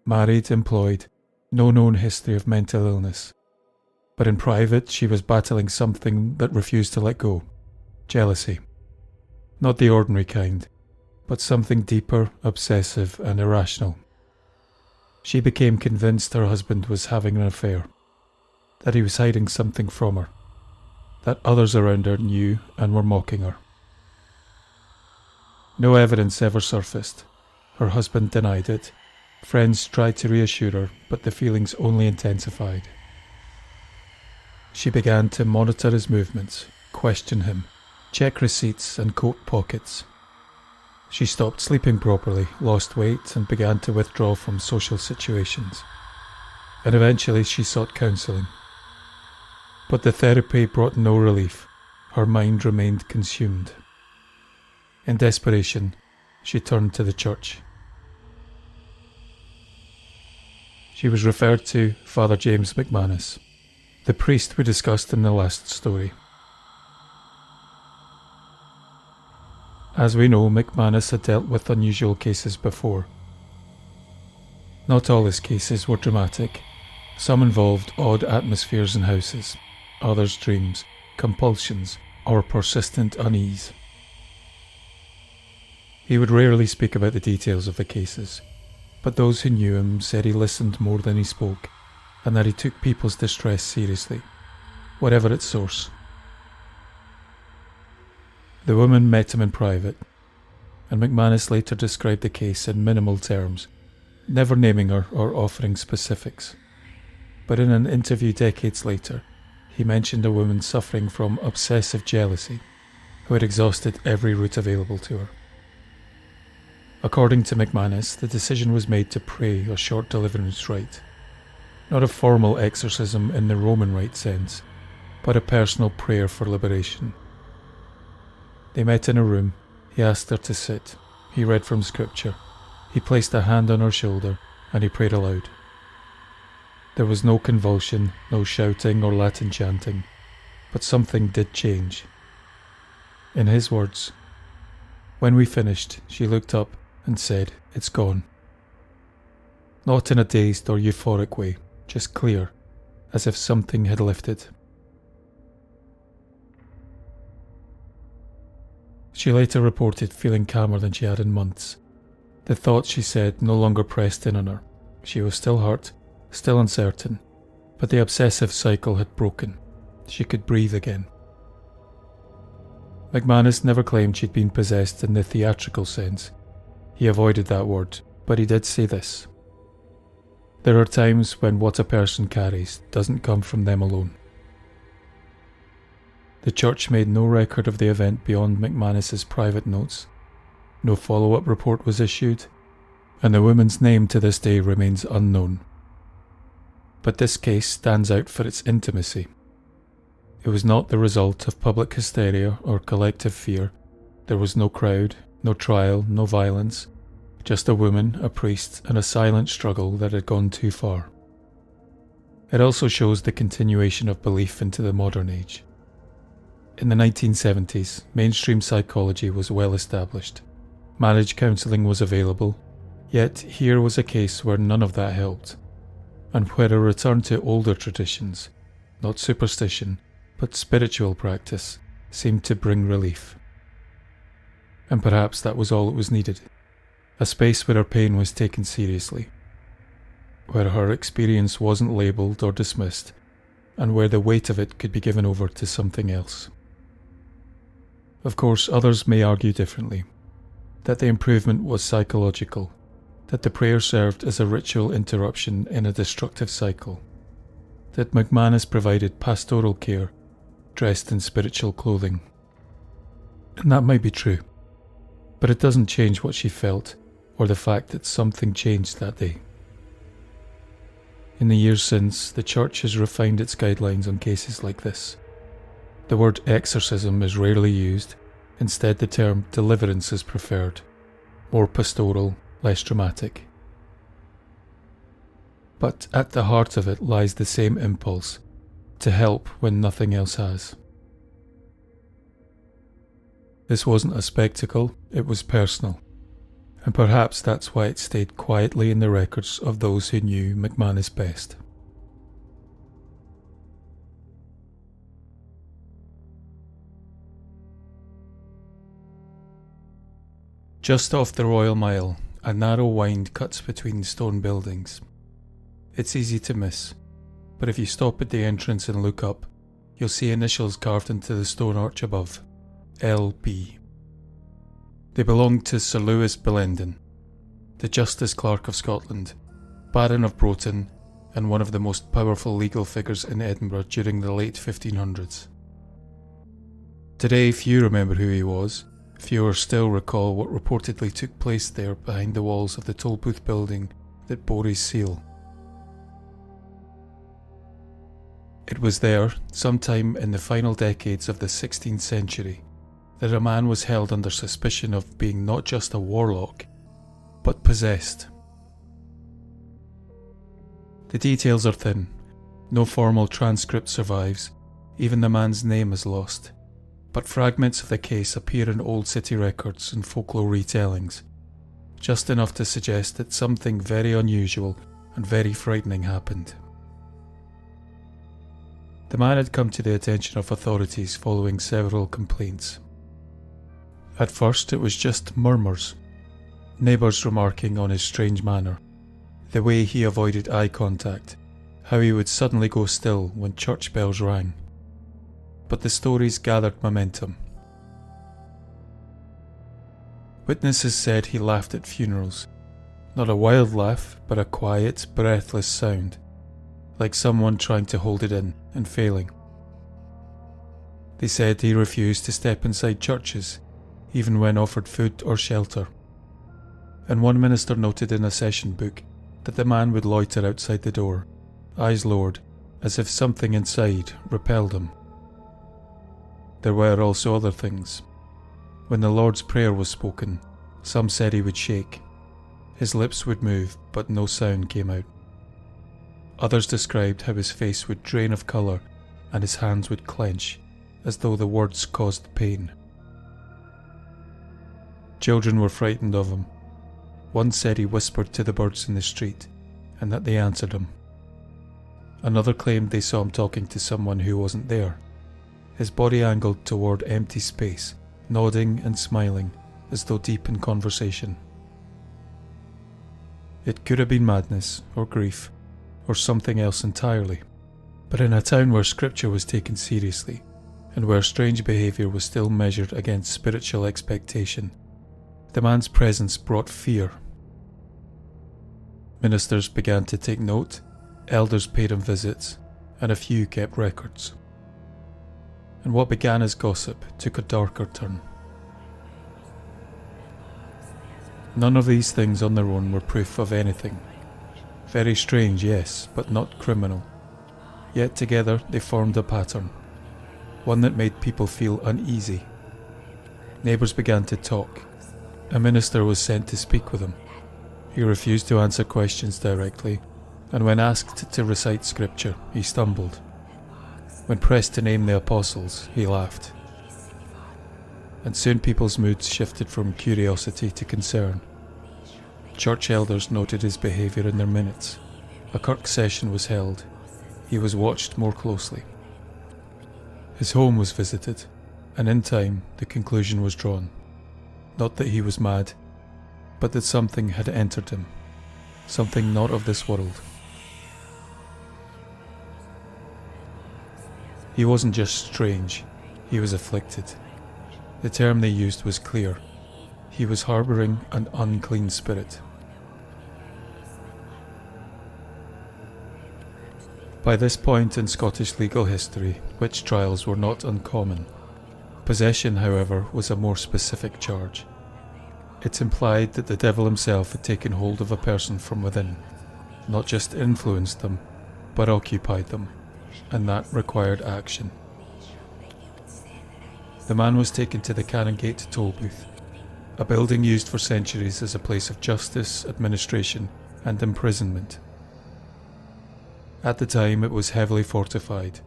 Married, employed, no known history of mental illness. But in private, she was battling something that refused to let go. Jealousy. Not the ordinary kind, but something deeper, obsessive, and irrational. She became convinced her husband was having an affair, that he was hiding something from her, that others around her knew and were mocking her. No evidence ever surfaced. Her husband denied it. Friends tried to reassure her, but the feelings only intensified. She began to monitor his movements, question him, check receipts and coat pockets. She stopped sleeping properly, lost weight, and began to withdraw from social situations. And eventually she sought counselling. But the therapy brought no relief. Her mind remained consumed. In desperation, she turned to the church. She was referred to Father James McManus, the priest we discussed in the last story. As we know, McManus had dealt with unusual cases before. Not all his cases were dramatic. Some involved odd atmospheres in houses, others dreams, compulsions, or persistent unease. He would rarely speak about the details of the cases, but those who knew him said he listened more than he spoke, and that he took people's distress seriously, whatever its source. The woman met him in private, and McManus later described the case in minimal terms, never naming her or offering specifics. But in an interview decades later, he mentioned a woman suffering from obsessive jealousy, who had exhausted every route available to her. According to McManus, the decision was made to pray a short deliverance rite, not a formal exorcism in the Roman rite sense, but a personal prayer for liberation. They met in a room. He asked her to sit. He read from scripture. He placed a hand on her shoulder, and he prayed aloud. There was no convulsion, no shouting or Latin chanting, but something did change. In his words, "When we finished, she looked up and said, 'It's gone.' Not in a dazed or euphoric way, just clear, as if something had lifted." She later reported feeling calmer than she had in months. The thoughts, she said, no longer pressed in on her. She was still hurt, still uncertain, but the obsessive cycle had broken. She could breathe again. McManus never claimed she'd been possessed in the theatrical sense. He avoided that word, but he did say this: "There are times when what a person carries doesn't come from them alone." The church made no record of the event beyond McManus's private notes. No follow-up report was issued, and the woman's name to this day remains unknown. But this case stands out for its intimacy. It was not the result of public hysteria or collective fear. There was no crowd, no trial, no violence, just a woman, a priest, and a silent struggle that had gone too far. It also shows the continuation of belief into the modern age. In the 1970s, mainstream psychology was well established. Marriage counselling was available, yet here was a case where none of that helped, and where a return to older traditions, not superstition, but spiritual practice, seemed to bring relief. And perhaps that was all it was needed. A space where her pain was taken seriously, where her experience wasn't labelled or dismissed, and where the weight of it could be given over to something else. Of course, others may argue differently, that the improvement was psychological, that the prayer served as a ritual interruption in a destructive cycle, that McManus provided pastoral care dressed in spiritual clothing. And that might be true, but it doesn't change what she felt or the fact that something changed that day. In the years since, the Church has refined its guidelines on cases like this. The word exorcism is rarely used. Instead, the term deliverance is preferred, more pastoral, less dramatic. But at the heart of it lies the same impulse, to help when nothing else has. This wasn't a spectacle, it was personal, and perhaps that's why it stayed quietly in the records of those who knew McManus best. Just off the Royal Mile, a narrow wind cuts between stone buildings. It's easy to miss, but if you stop at the entrance and look up, you'll see initials carved into the stone arch above: L.B. They belonged to Sir Lewis Bellenden, the Justice Clerk of Scotland, Baron of Broughton, and one of the most powerful legal figures in Edinburgh during the late 1500s. Today, few remember who he was. Fewer still recall what reportedly took place there behind the walls of the Tolbooth building that bore his seal. It was there, sometime in the final decades of the 16th century, that a man was held under suspicion of being not just a warlock, but possessed. The details are thin. No formal transcript survives, even the man's name is lost. But fragments of the case appear in old city records and folklore retellings, just enough to suggest that something very unusual and very frightening happened. The man had come to the attention of authorities following several complaints. At first it was just murmurs, neighbours remarking on his strange manner, the way he avoided eye contact, how he would suddenly go still when church bells rang. But the stories gathered momentum. Witnesses said he laughed at funerals, not a wild laugh, but a quiet, breathless sound, like someone trying to hold it in and failing. They said he refused to step inside churches, even when offered food or shelter. And one minister noted in a session book that the man would loiter outside the door, eyes lowered, as if something inside repelled him. There were also other things. When the Lord's Prayer was spoken, some said he would shake. His lips would move, but no sound came out. Others described how his face would drain of colour and his hands would clench, as though the words caused pain. Children were frightened of him. One said he whispered to the birds in the street, and that they answered him. Another claimed they saw him talking to someone who wasn't there, his body angled toward empty space, nodding and smiling, as though deep in conversation. It could have been madness, or grief, or something else entirely. But in a town where scripture was taken seriously, and where strange behaviour was still measured against spiritual expectation, the man's presence brought fear. Ministers began to take note, elders paid him visits, and a few kept records. And what began as gossip took a darker turn. None of these things on their own were proof of anything. Very strange, yes, but not criminal. Yet together they formed a pattern, one that made people feel uneasy. Neighbours began to talk. A minister was sent to speak with him. He refused to answer questions directly, and when asked to recite scripture, he stumbled. When pressed to name the apostles, he laughed. And soon people's moods shifted from curiosity to concern. Church elders noted his behaviour in their minutes. A Kirk session was held. He was watched more closely. His home was visited, and in time the conclusion was drawn. Not that he was mad, but that something had entered him, something not of this world. He wasn't just strange, he was afflicted. The term they used was clear. He was harbouring an unclean spirit. By this point in Scottish legal history, witch trials were not uncommon. Possession, however, was a more specific charge. It implied that the devil himself had taken hold of a person from within, not just influenced them, but occupied them, and that required action. The man was taken to the Canongate toll booth, a building used for centuries as a place of justice, administration, and imprisonment. At the time it was heavily fortified.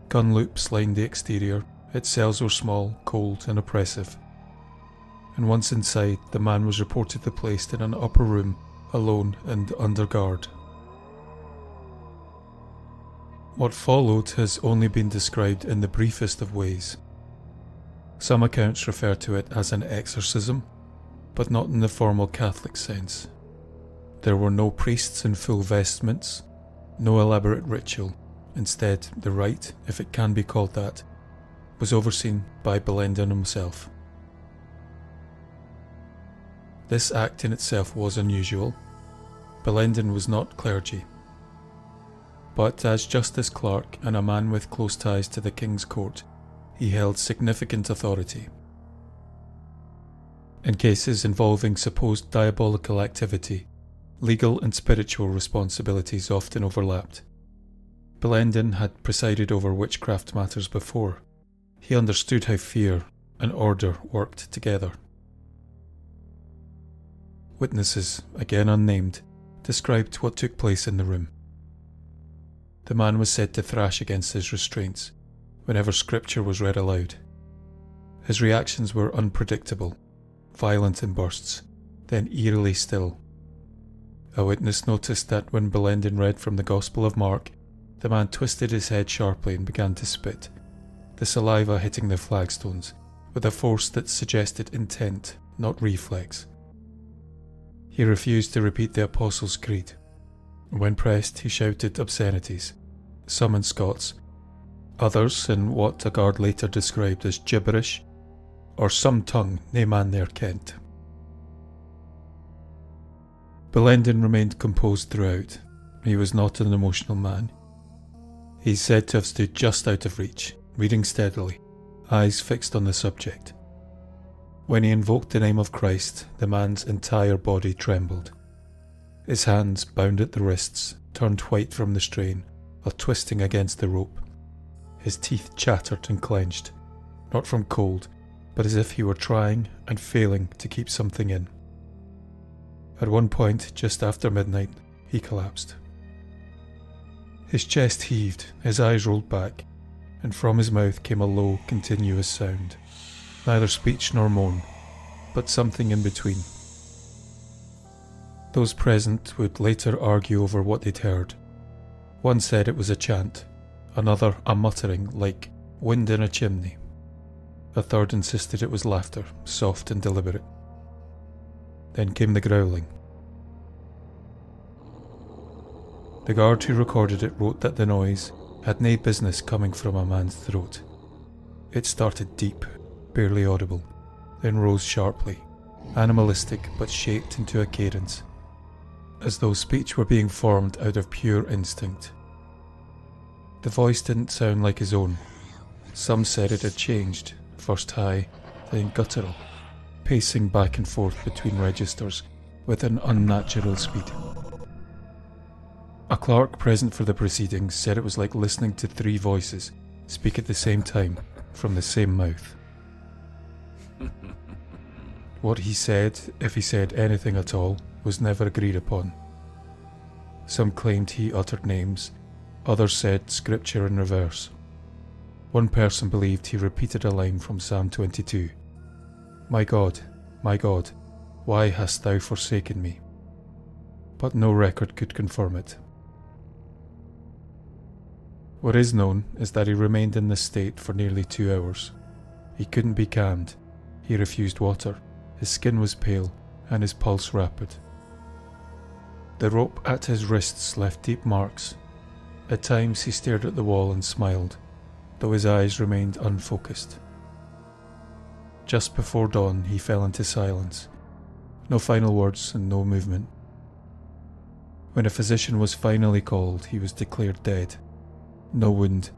Gun loops lined the exterior, its cells were small, cold, and oppressive. And once inside, the man was reportedly placed in an upper room, alone and under guard. What followed has only been described in the briefest of ways. Some accounts refer to it as an exorcism, but not in the formal Catholic sense. There were no priests in full vestments, no elaborate ritual. Instead, the rite, if it can be called that, was overseen by Bellenden himself. This act in itself was unusual. Bellenden was not clergy, but as Justice Clerk and a man with close ties to the King's Court, he held significant authority. In cases involving supposed diabolical activity, legal and spiritual responsibilities often overlapped. Bellenden had presided over witchcraft matters before. He understood how fear and order worked together. Witnesses, again unnamed, described what took place in the room. The man was said to thrash against his restraints whenever scripture was read aloud. His reactions were unpredictable, violent in bursts, then eerily still. A witness noticed that when Bellenden read from the Gospel of Mark, The man twisted his head sharply and began to spit, the saliva hitting the flagstones with a force that suggested intent, not reflex. He refused to repeat the Apostles' Creed. When pressed, he shouted obscenities, some in Scots, others in what a guard later described as gibberish, or some tongue nae man ne'er kent. Bellenden remained composed throughout. He was not an emotional man. He's said to have stood just out of reach, reading steadily, eyes fixed on the subject. When he invoked the name of Christ, the man's entire body trembled. His hands, bound at the wrists, turned white from the strain of twisting against the rope. His teeth chattered and clenched, not from cold, but as if he were trying and failing to keep something in. At one point, just after midnight, he collapsed. His chest heaved, his eyes rolled back, and from his mouth came a low, continuous sound. Neither speech nor moan, but something in between. Those present would later argue over what they'd heard. One said it was a chant, another a muttering like wind in a chimney. A third insisted it was laughter, soft and deliberate. Then came the growling. The guard who recorded it wrote that the noise had nae business coming from a man's throat. It started deep, barely audible, then rose sharply, animalistic but shaped into a cadence, as though speech were being formed out of pure instinct. The voice didn't sound like his own. Some said it had changed, first high, then guttural, pacing back and forth between registers with an unnatural speed. A clerk present for the proceedings said it was like listening to three voices speak at the same time from the same mouth. What he said, if he said anything at all, was never agreed upon. Some claimed he uttered names, others said scripture in reverse. One person believed he repeated a line from Psalm 22, my God, why hast thou forsaken me?" But no record could confirm it. What is known is that he remained in this state for nearly 2 hours. He couldn't be calmed, he refused water, his skin was pale, and his pulse rapid. The rope at his wrists left deep marks. At times he stared at the wall and smiled, though his eyes remained unfocused. Just before dawn he fell into silence. No final words and no movement. When a physician was finally called, he was declared dead. No wound,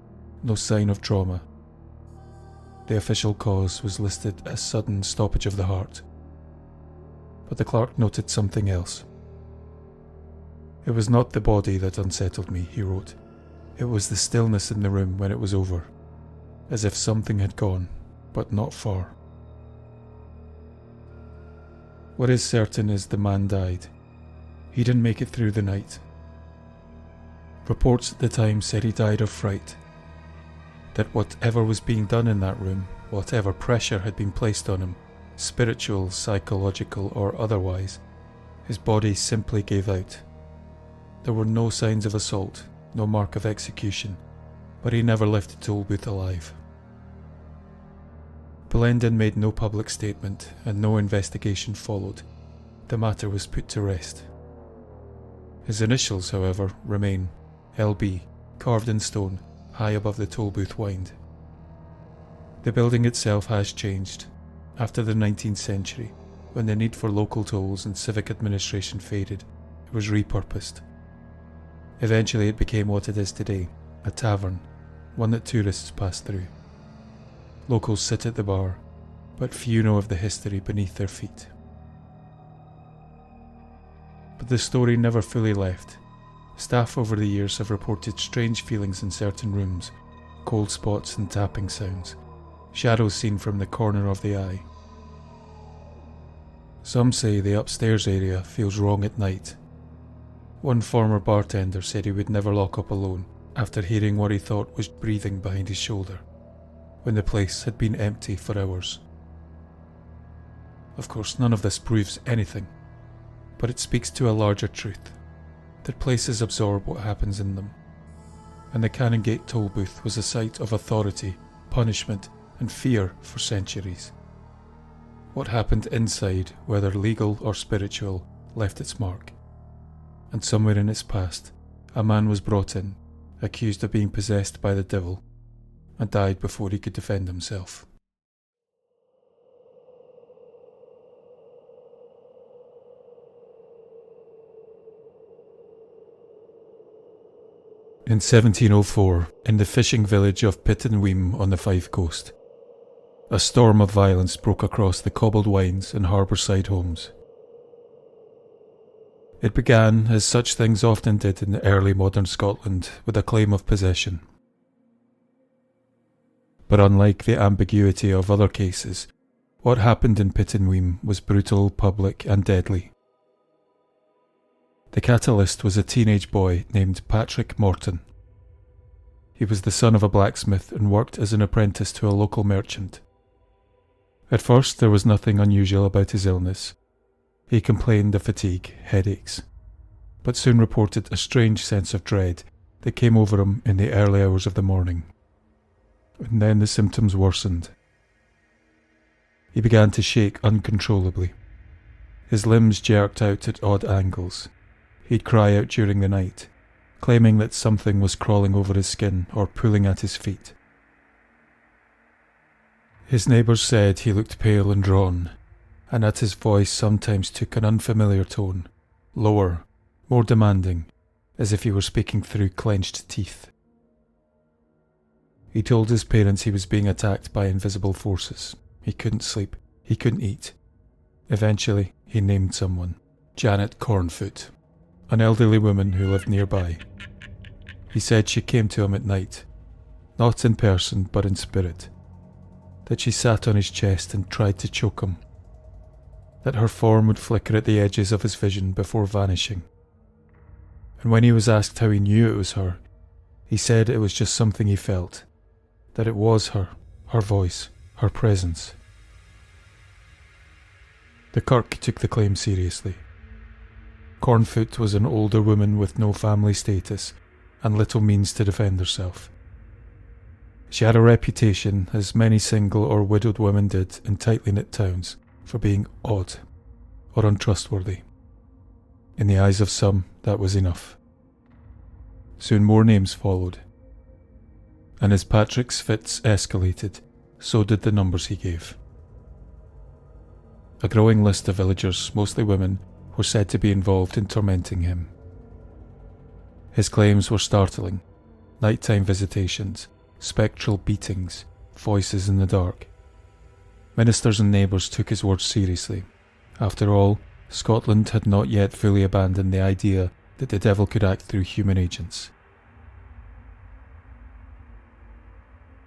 no sign of trauma. The official cause was listed as sudden stoppage of the heart. But the clerk noted something else. "It was not the body that unsettled me," he wrote. "It was the stillness in the room when it was over, as if something had gone, but not far." What is certain is the man died. He didn't make it through the night. Reports at the time said he died of fright. That whatever was being done in that room, whatever pressure had been placed on him, spiritual, psychological, or otherwise, his body simply gave out. There were no signs of assault, no mark of execution, but he never left the toll booth alive. Bellenden made no public statement, and no investigation followed. The matter was put to rest. His initials, however, remain LB, carved in stone, high above the toll booth wind. The building itself has changed. After the 19th century, when the need for local tolls and civic administration faded, it was repurposed. Eventually it became what it is today, a tavern, one that tourists pass through. Locals sit at the bar, but few know of the history beneath their feet. But the story never fully left. Staff over the years have reported strange feelings in certain rooms, cold spots and tapping sounds, shadows seen from the corner of the eye. Some say the upstairs area feels wrong at night. One former bartender said he would never lock up alone after hearing what he thought was breathing behind his shoulder, when the place had been empty for hours. Of course, none of this proves anything, but it speaks to a larger truth, that places absorb what happens in them. and the Canongate toll booth was a site of authority, punishment, and fear for centuries. What happened inside, whether legal or spiritual, left its mark. And somewhere in its past, a man was brought in, accused of being possessed by the devil, and died before he could defend himself. In 1704, in the fishing village of Pittenweem on the Fife Coast, a storm of violence broke across the cobbled wynds and harbourside homes. It began, as such things often did in early modern Scotland, with a claim of possession. But unlike the ambiguity of other cases, what happened in Pittenweem was brutal, public, and deadly. The catalyst was a teenage boy named Patrick Morton. He was the son of a blacksmith and worked as an apprentice to a local merchant. At first, there was nothing unusual about his illness. He complained of fatigue, headaches, but soon reported a strange sense of dread that came over him in the early hours of the morning. And then the symptoms worsened. He began to shake uncontrollably. His limbs jerked out at odd angles. He'd cry out during the night, claiming that something was crawling over his skin or pulling at his feet. His neighbours said he looked pale and drawn, and that his voice sometimes took an unfamiliar tone, lower, more demanding, as if he were speaking through clenched teeth. He told his parents he was being attacked by invisible forces. He couldn't sleep. He couldn't eat. Eventually, he named someone, Janet Cornfoot, an elderly woman who lived nearby. He said she came to him at night, not in person but in spirit, that she sat on his chest and tried to choke him, that her form would flicker at the edges of his vision before vanishing. And when he was asked how he knew it was her, he said it was just something he felt, that it was her voice, her presence. The Kirk took the claim seriously. Cornfoot was an older woman with no family status and little means to defend herself. She had a reputation, as many single or widowed women did in tightly knit towns, for being odd or untrustworthy. In the eyes of some, that was enough. Soon more names followed, and as Patrick's fits escalated, so did the numbers he gave. A growing list of villagers, mostly women, were said to be involved in tormenting him. His claims were startling: nighttime visitations, spectral beatings, voices in the dark. Ministers and neighbours took his words seriously. After all, Scotland had not yet fully abandoned the idea that the devil could act through human agents.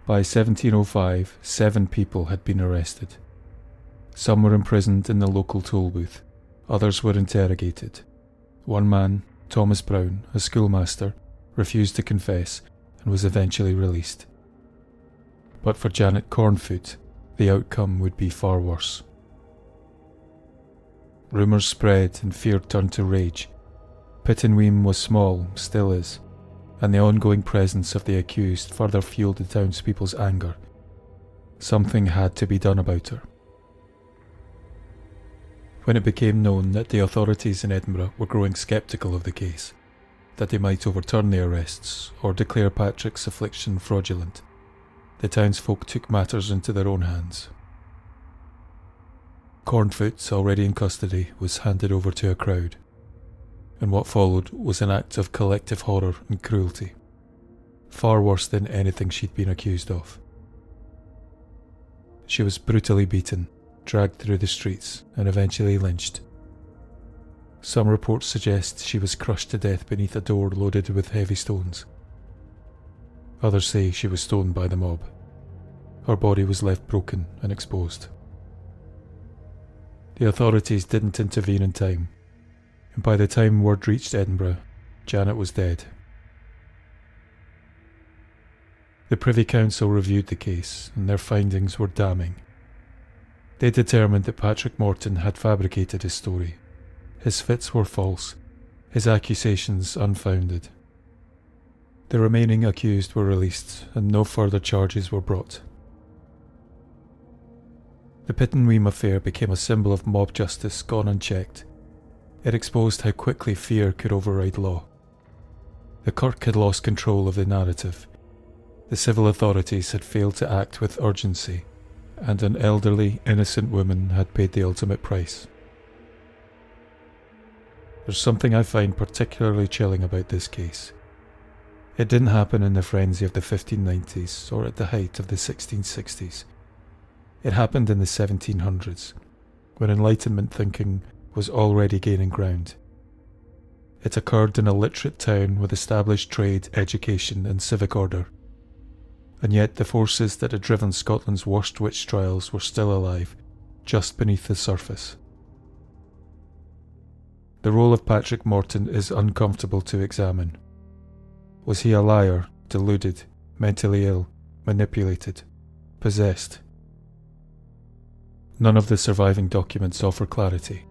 By 1705, 7 people had been arrested. Some were imprisoned in the local toll booth. Others were interrogated. One man, Thomas Brown, a schoolmaster, refused to confess and was eventually released. But for Janet Cornfoot, the outcome would be far worse. Rumours spread and fear turned to rage. Pittenweem was small, still is, and the ongoing presence of the accused further fueled the townspeople's anger. Something had to be done about her. When it became known that the authorities in Edinburgh were growing sceptical of the case, that they might overturn the arrests or declare Patrick's affliction fraudulent, the townsfolk took matters into their own hands. Cornfoot, already in custody, was handed over to a crowd, and what followed was an act of collective horror and cruelty, far worse than anything she'd been accused of. She was brutally beaten, dragged through the streets, and eventually lynched. Some reports suggest she was crushed to death beneath a door loaded with heavy stones. Others say she was stoned by the mob. Her body was left broken and exposed. The authorities didn't intervene in time, and by the time word reached Edinburgh, Janet was dead. The Privy Council reviewed the case, and their findings were damning. They determined that Patrick Morton had fabricated his story. His fits were false, his accusations unfounded. The remaining accused were released, and no further charges were brought. The Pittenweem affair became a symbol of mob justice gone unchecked. It exposed how quickly fear could override law. The Kirk had lost control of the narrative. The civil authorities had failed to act with urgency, and an elderly, innocent woman had paid the ultimate price. There's something I find particularly chilling about this case. It didn't happen in the frenzy of the 1590s or at the height of the 1660s. It happened in the 1700s, when Enlightenment thinking was already gaining ground. It occurred in a literate town with established trade, education and civic order. And yet the forces that had driven Scotland's worst witch trials were still alive, just beneath the surface. The role of Patrick Morton is uncomfortable to examine. Was he a liar, deluded, mentally ill, manipulated, possessed? None of the surviving documents offer clarity.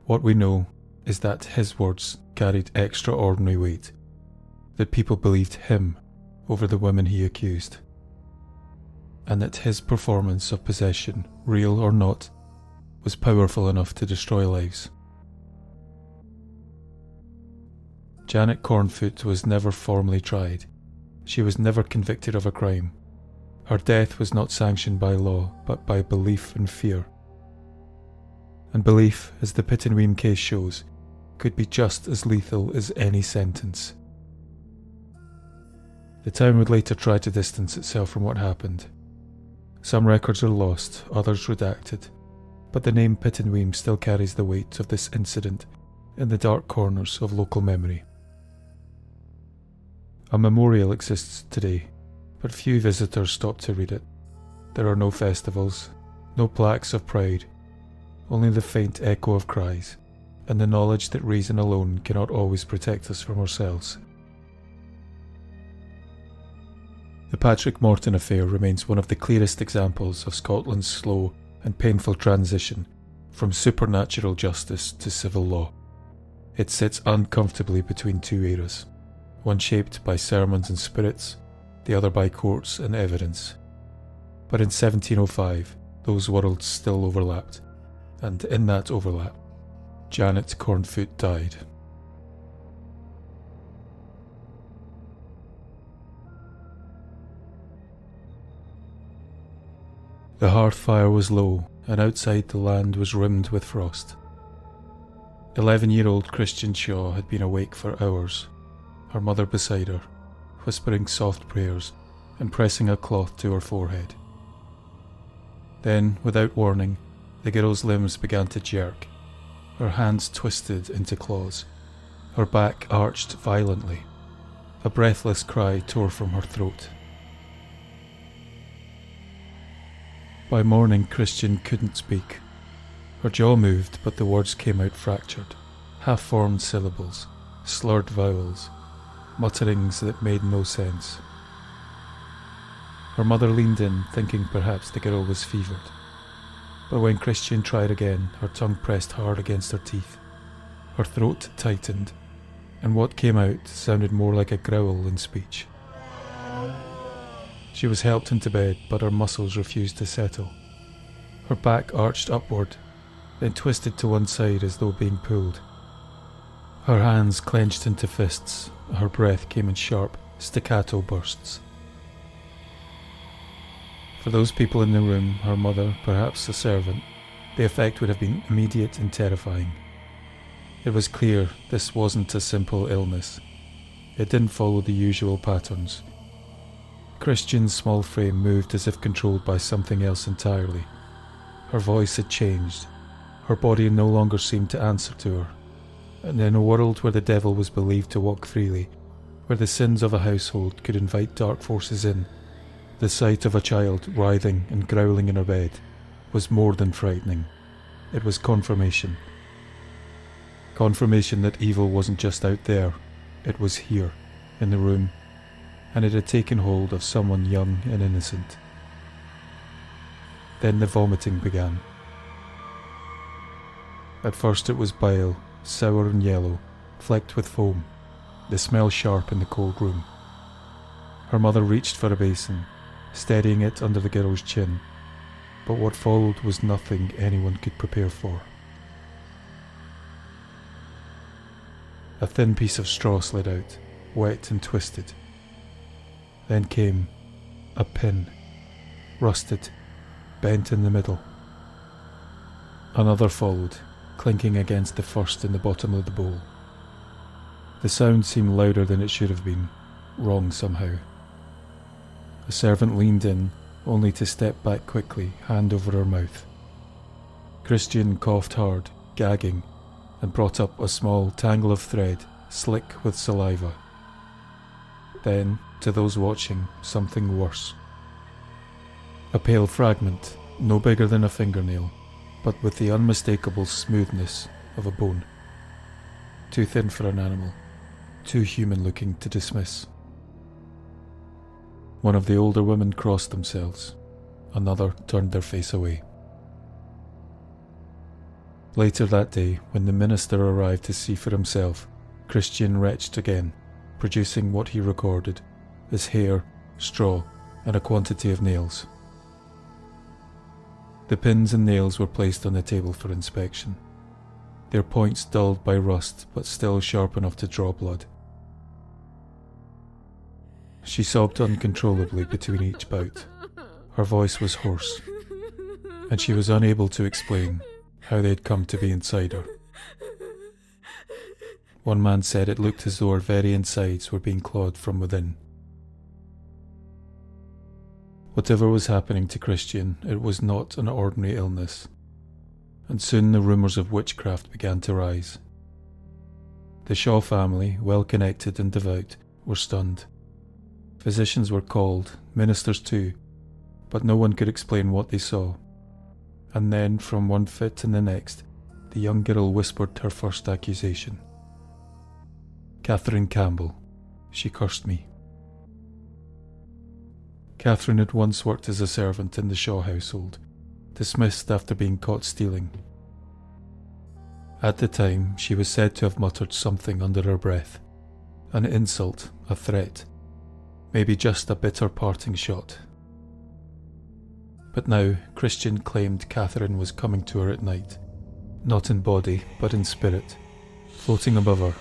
What we know is that his words carried extraordinary weight, that people believed him over the women he accused, and that his performance of possession, real or not, was powerful enough to destroy lives. Janet Cornfoot was never formally tried. She was never convicted of a crime. Her death was not sanctioned by law, but by belief and fear. And belief, as the Pittenweem case shows, could be just as lethal as any sentence. The town would later try to distance itself from what happened. Some records are lost, others redacted, but the name Pittenweem still carries the weight of this incident in the dark corners of local memory. A memorial exists today, but few visitors stop to read it. There are no festivals, no plaques of pride, only the faint echo of cries, and the knowledge that reason alone cannot always protect us from ourselves. The Patrick Morton affair remains one of the clearest examples of Scotland's slow and painful transition from supernatural justice to civil law. It sits uncomfortably between two eras, one shaped by sermons and spirits, the other by courts and evidence. But in 1705, those worlds still overlapped, and in that overlap, Janet Cornfoot died. The hearth fire was low, and outside the land was rimmed with frost. 11-year-old Christian Shaw had been awake for hours, her mother beside her, whispering soft prayers and pressing a cloth to her forehead. Then, without warning, the girl's limbs began to jerk. Her hands twisted into claws. Her back arched violently. A breathless cry tore from her throat. By morning, Christian couldn't speak. Her jaw moved, but the words came out fractured, half-formed syllables, slurred vowels, mutterings that made no sense. Her mother leaned in, thinking perhaps the girl was fevered. But when Christian tried again, her tongue pressed hard against her teeth. Her throat tightened, and what came out sounded more like a growl than speech. She was helped into bed, but her muscles refused to settle. Her back arched upward, then twisted to one side as though being pulled. Her hands clenched into fists. Her breath came in sharp, staccato bursts. For those people in the room, her mother, perhaps a servant, the effect would have been immediate and terrifying. It was clear this wasn't a simple illness. It didn't follow the usual patterns. Christian's small frame moved as if controlled by something else entirely. Her voice had changed. Her body no longer seemed to answer to her. And in a world where the devil was believed to walk freely, where the sins of a household could invite dark forces in, the sight of a child writhing and growling in her bed was more than frightening. It was confirmation. Confirmation that evil wasn't just out there, it was here, in the room, and it had taken hold of someone young and innocent. Then the vomiting began. At first it was bile, sour and yellow, flecked with foam. the smell sharp in the cold room. Her mother reached for a basin, steadying it under the girl's chin, but what followed was nothing anyone could prepare for. A thin piece of straw slid out, wet and twisted. Then came a pin, rusted, bent in the middle. Another followed, clinking against the first in the bottom of the bowl. The sound seemed louder than it should have been, wrong somehow. A servant leaned in, only to step back quickly, hand over her mouth. Christian coughed hard, gagging, and brought up a small tangle of thread, slick with saliva. Then, to those watching, something worse. A pale fragment, no bigger than a fingernail, but with the unmistakable smoothness of a bone. Too thin for an animal, too human-looking to dismiss. One of the older women crossed themselves. Another turned their face away. Later that day, when the minister arrived to see for himself, Christian retched again, producing what he recorded as hair, straw, and a quantity of nails. The pins and nails were placed on the table for inspection, their points dulled by rust but still sharp enough to draw blood. She sobbed uncontrollably between each bout. Her voice was hoarse, and she was unable to explain how they had come to be inside her. One man said it looked as though her very insides were being clawed from within. Whatever was happening to Christian, it was not an ordinary illness, and soon the rumours of witchcraft began to rise. The Shaw family, well connected and devout, were stunned. Physicians were called, ministers too, but no one could explain what they saw. And then, from one fit and the next, the young girl whispered her first accusation. Catherine Campbell. She cursed me. Catherine had once worked as a servant in the Shaw household, dismissed after being caught stealing. At the time, she was said to have muttered something under her breath. An insult, a threat, maybe just a bitter parting shot. But now, Christian claimed Catherine was coming to her at night, not in body, but in spirit, floating above her,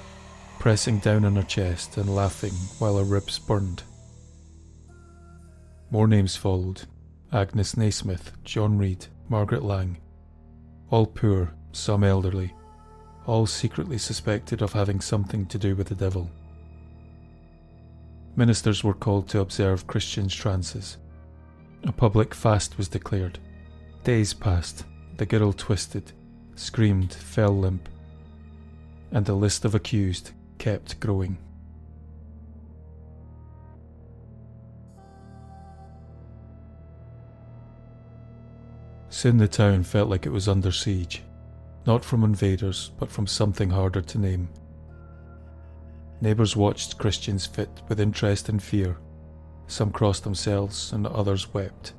pressing down on her chest and laughing while her ribs burned. More names followed: Agnes Naismith, John Reed, Margaret Lang. All poor, some elderly, all secretly suspected of having something to do with the devil. Ministers were called to observe Christian's trances. A public fast was declared. Days passed, the girl twisted, screamed, fell limp, and the list of accused kept growing. Soon the town felt like it was under siege, not from invaders, but from something harder to name. Neighbours watched Christian's fit with interest and fear. Some crossed themselves and others wept,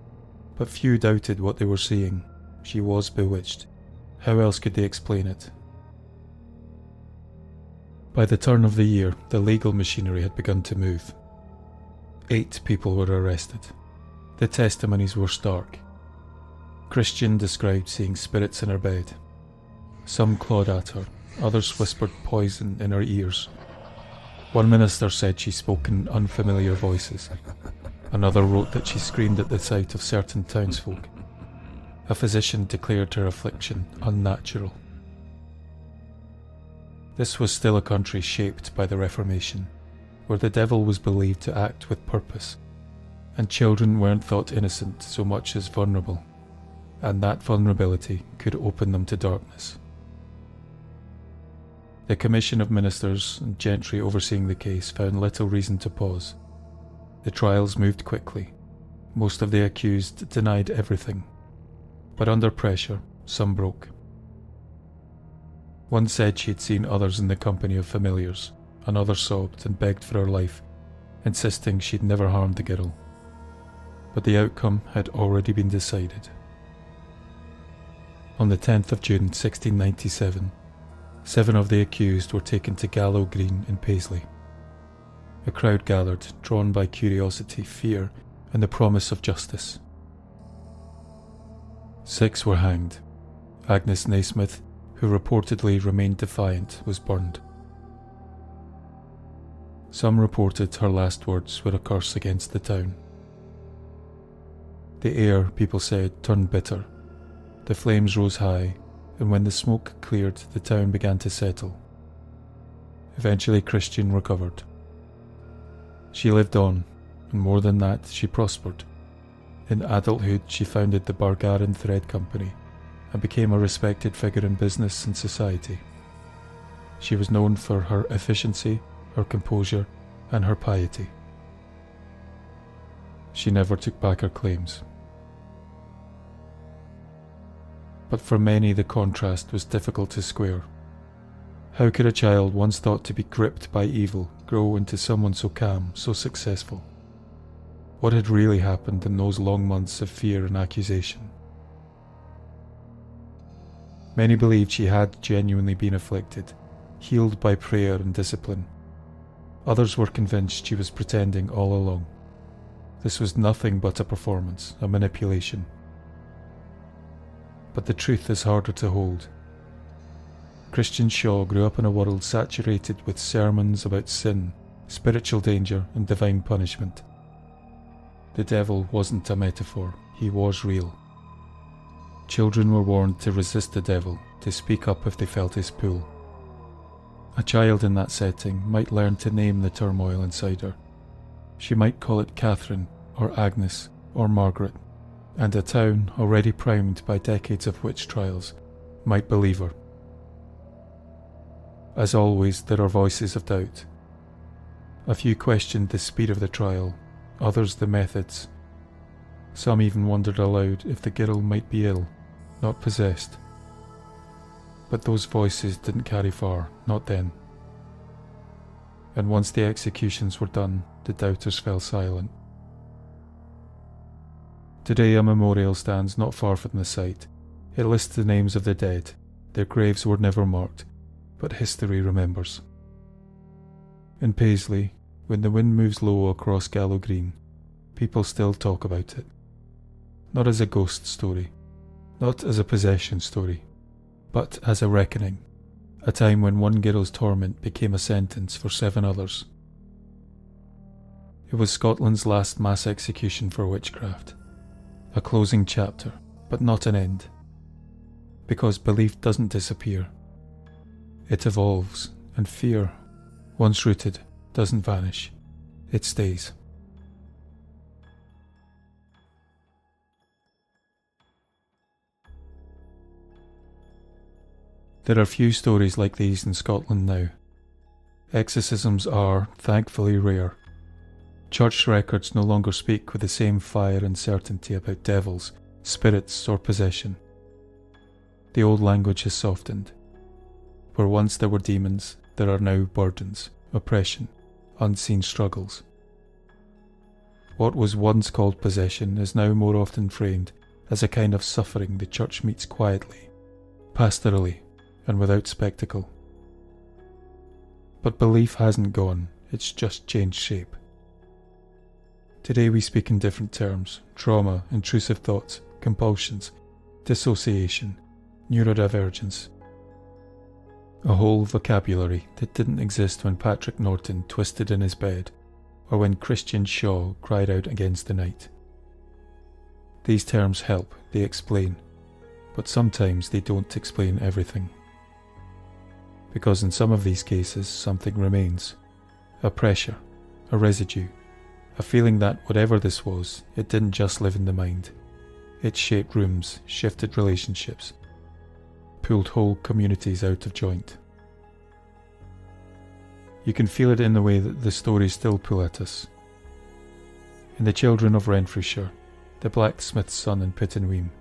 but few doubted what they were seeing. She was bewitched. How else could they explain it? By the turn of the year, the legal machinery had begun to move. 8 people were arrested. The testimonies were stark. Christian described seeing spirits in her bed. Some clawed at her, others whispered poison in her ears. One minister said she spoke in unfamiliar voices. Another wrote that she screamed at the sight of certain townsfolk. A physician declared her affliction unnatural. This was still a country shaped by the Reformation, where the devil was believed to act with purpose, and children weren't thought innocent so much as vulnerable, and that vulnerability could open them to darkness. The commission of ministers and gentry overseeing the case found little reason to pause. The trials moved quickly. Most of the accused denied everything, but under pressure, some broke. One said she had seen others in the company of familiars. Another sobbed and begged for her life, insisting she'd never harmed the girl. But the outcome had already been decided. On the 10th of June 1697, 7 of the accused were taken to Gallow Green in Paisley. A crowd gathered, drawn by curiosity, fear, and the promise of justice. 6 were hanged. Agnes Naismith, who reportedly remained defiant, was burned. Some reported her last words were a curse against the town. The air, people said, turned bitter. The flames rose high, and when the smoke cleared, the town began to settle. Eventually Christian recovered. She lived on, and more than that, she prospered. In adulthood, she founded the Bargarin Thread Company and became a respected figure in business and society. She was known for her efficiency, her composure, and her piety. She never took back her claims. But for many, the contrast was difficult to square. How could a child once thought to be gripped by evil grow into someone so calm, so successful? What had really happened in those long months of fear and accusation? Many believed she had genuinely been afflicted, healed by prayer and discipline. Others were convinced she was pretending all along. This was nothing but a performance, a manipulation. But the truth is harder to hold. Christian Shaw grew up in a world saturated with sermons about sin, spiritual danger, and divine punishment. The devil wasn't a metaphor, he was real. Children were warned to resist the devil, to speak up if they felt his pull. A child in that setting might learn to name the turmoil inside her. She might call it Catherine, or Agnes, or Margaret, and a town already primed by decades of witch trials might believe her. As always, there are voices of doubt. A few questioned the speed of the trial, others the methods. Some even wondered aloud if the girl might be ill, not possessed. But those voices didn't carry far, not then. And once the executions were done, the doubters fell silent. Today a memorial stands not far from the site. It lists the names of the dead. Their graves were never marked, but history remembers. In Paisley, when the wind moves low across Gallow Green, people still talk about it. Not as a ghost story, not as a possession story, but as a reckoning, a time when one girl's torment became a sentence for 7 others. It was Scotland's last mass execution for witchcraft, a closing chapter, but not an end, because belief doesn't disappear. It evolves, and fear, once rooted, doesn't vanish. It stays. There are few stories like these in Scotland now. Exorcisms are, thankfully, rare. Church records no longer speak with the same fire and certainty about devils, spirits, or possession. The old language has softened. Where once there were demons, there are now burdens, oppression, unseen struggles. What was once called possession is now more often framed as a kind of suffering the church meets quietly, pastorally, and without spectacle. But belief hasn't gone, it's just changed shape. Today we speak in different terms: trauma, intrusive thoughts, compulsions, dissociation, neurodivergence. A whole vocabulary that didn't exist when Patrick Norton twisted in his bed, or when Christian Shaw cried out against the night. These terms help, they explain, but sometimes they don't explain everything. Because in some of these cases something remains, a pressure, a residue, a feeling that whatever this was, it didn't just live in the mind. It shaped rooms, shifted relationships, pulled whole communities out of joint. You can feel it in the way that the stories still pull at us. In The Children of Renfrewshire, the blacksmith's son in Pittenweem,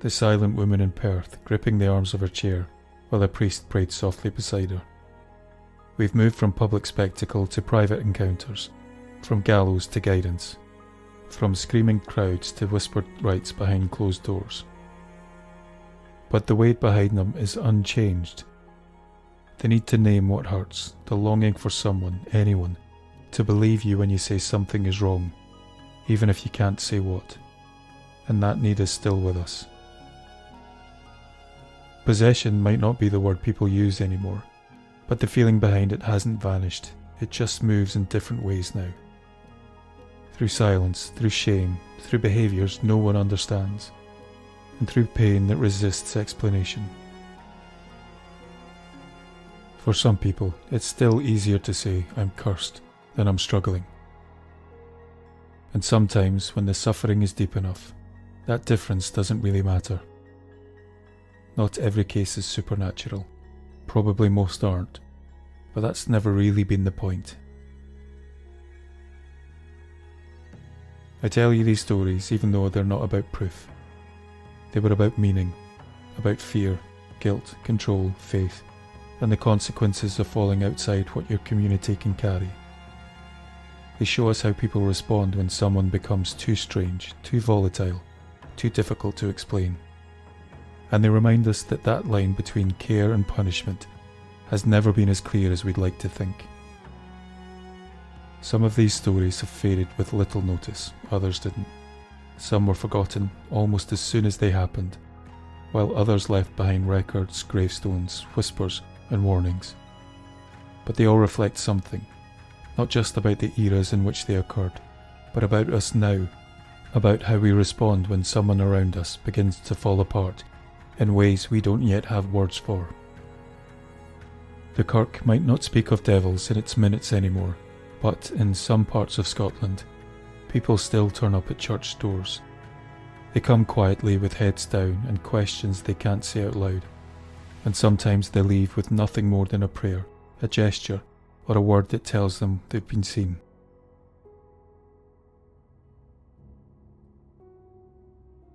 the silent woman in Perth gripping the arms of her chair while a priest prayed softly beside her. We've moved from public spectacle to private encounters, from gallows to guidance, from screaming crowds to whispered rites behind closed doors. But the weight behind them is unchanged. The need to name what hurts, the longing for someone, anyone, to believe you when you say something is wrong, even if you can't say what. And that need is still with us. Possession might not be the word people use anymore, but the feeling behind it hasn't vanished. It just moves in different ways now. Through silence, through shame, through behaviours no one understands, and through pain that resists explanation. For some people, it's still easier to say I'm cursed than I'm struggling. And sometimes, when the suffering is deep enough, that difference doesn't really matter. Not every case is supernatural. Probably most aren't, but that's never really been the point. I tell you these stories even though they're not about proof. They were about meaning, about fear, guilt, control, faith, and the consequences of falling outside what your community can carry. They show us how people respond when someone becomes too strange, too volatile, too difficult to explain. And they remind us that that line between care and punishment has never been as clear as we'd like to think. Some of these stories have faded with little notice, others didn't. Some were forgotten almost as soon as they happened, while others left behind records, gravestones, whispers, and warnings. But they all reflect something, not just about the eras in which they occurred, but about us now, about how we respond when someone around us begins to fall apart in ways we don't yet have words for. The Kirk might not speak of devils in its minutes anymore, but in some parts of Scotland, people still turn up at church doors. They come quietly with heads down and questions they can't say out loud, and sometimes they leave with nothing more than a prayer, a gesture, or a word that tells them they've been seen.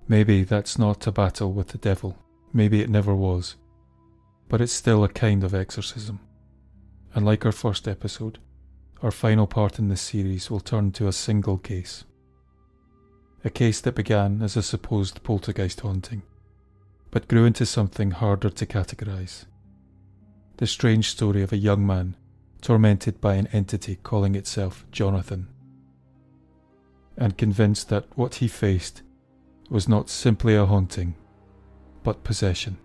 Maybe that's not a battle with the devil, maybe it never was, but it's still a kind of exorcism. And like our first episode, our final part in this series will turn to a single case. A case that began as a supposed poltergeist haunting, but grew into something harder to categorise. The strange story of a young man tormented by an entity calling itself Jonathan, and convinced that what he faced was not simply a haunting, but possession.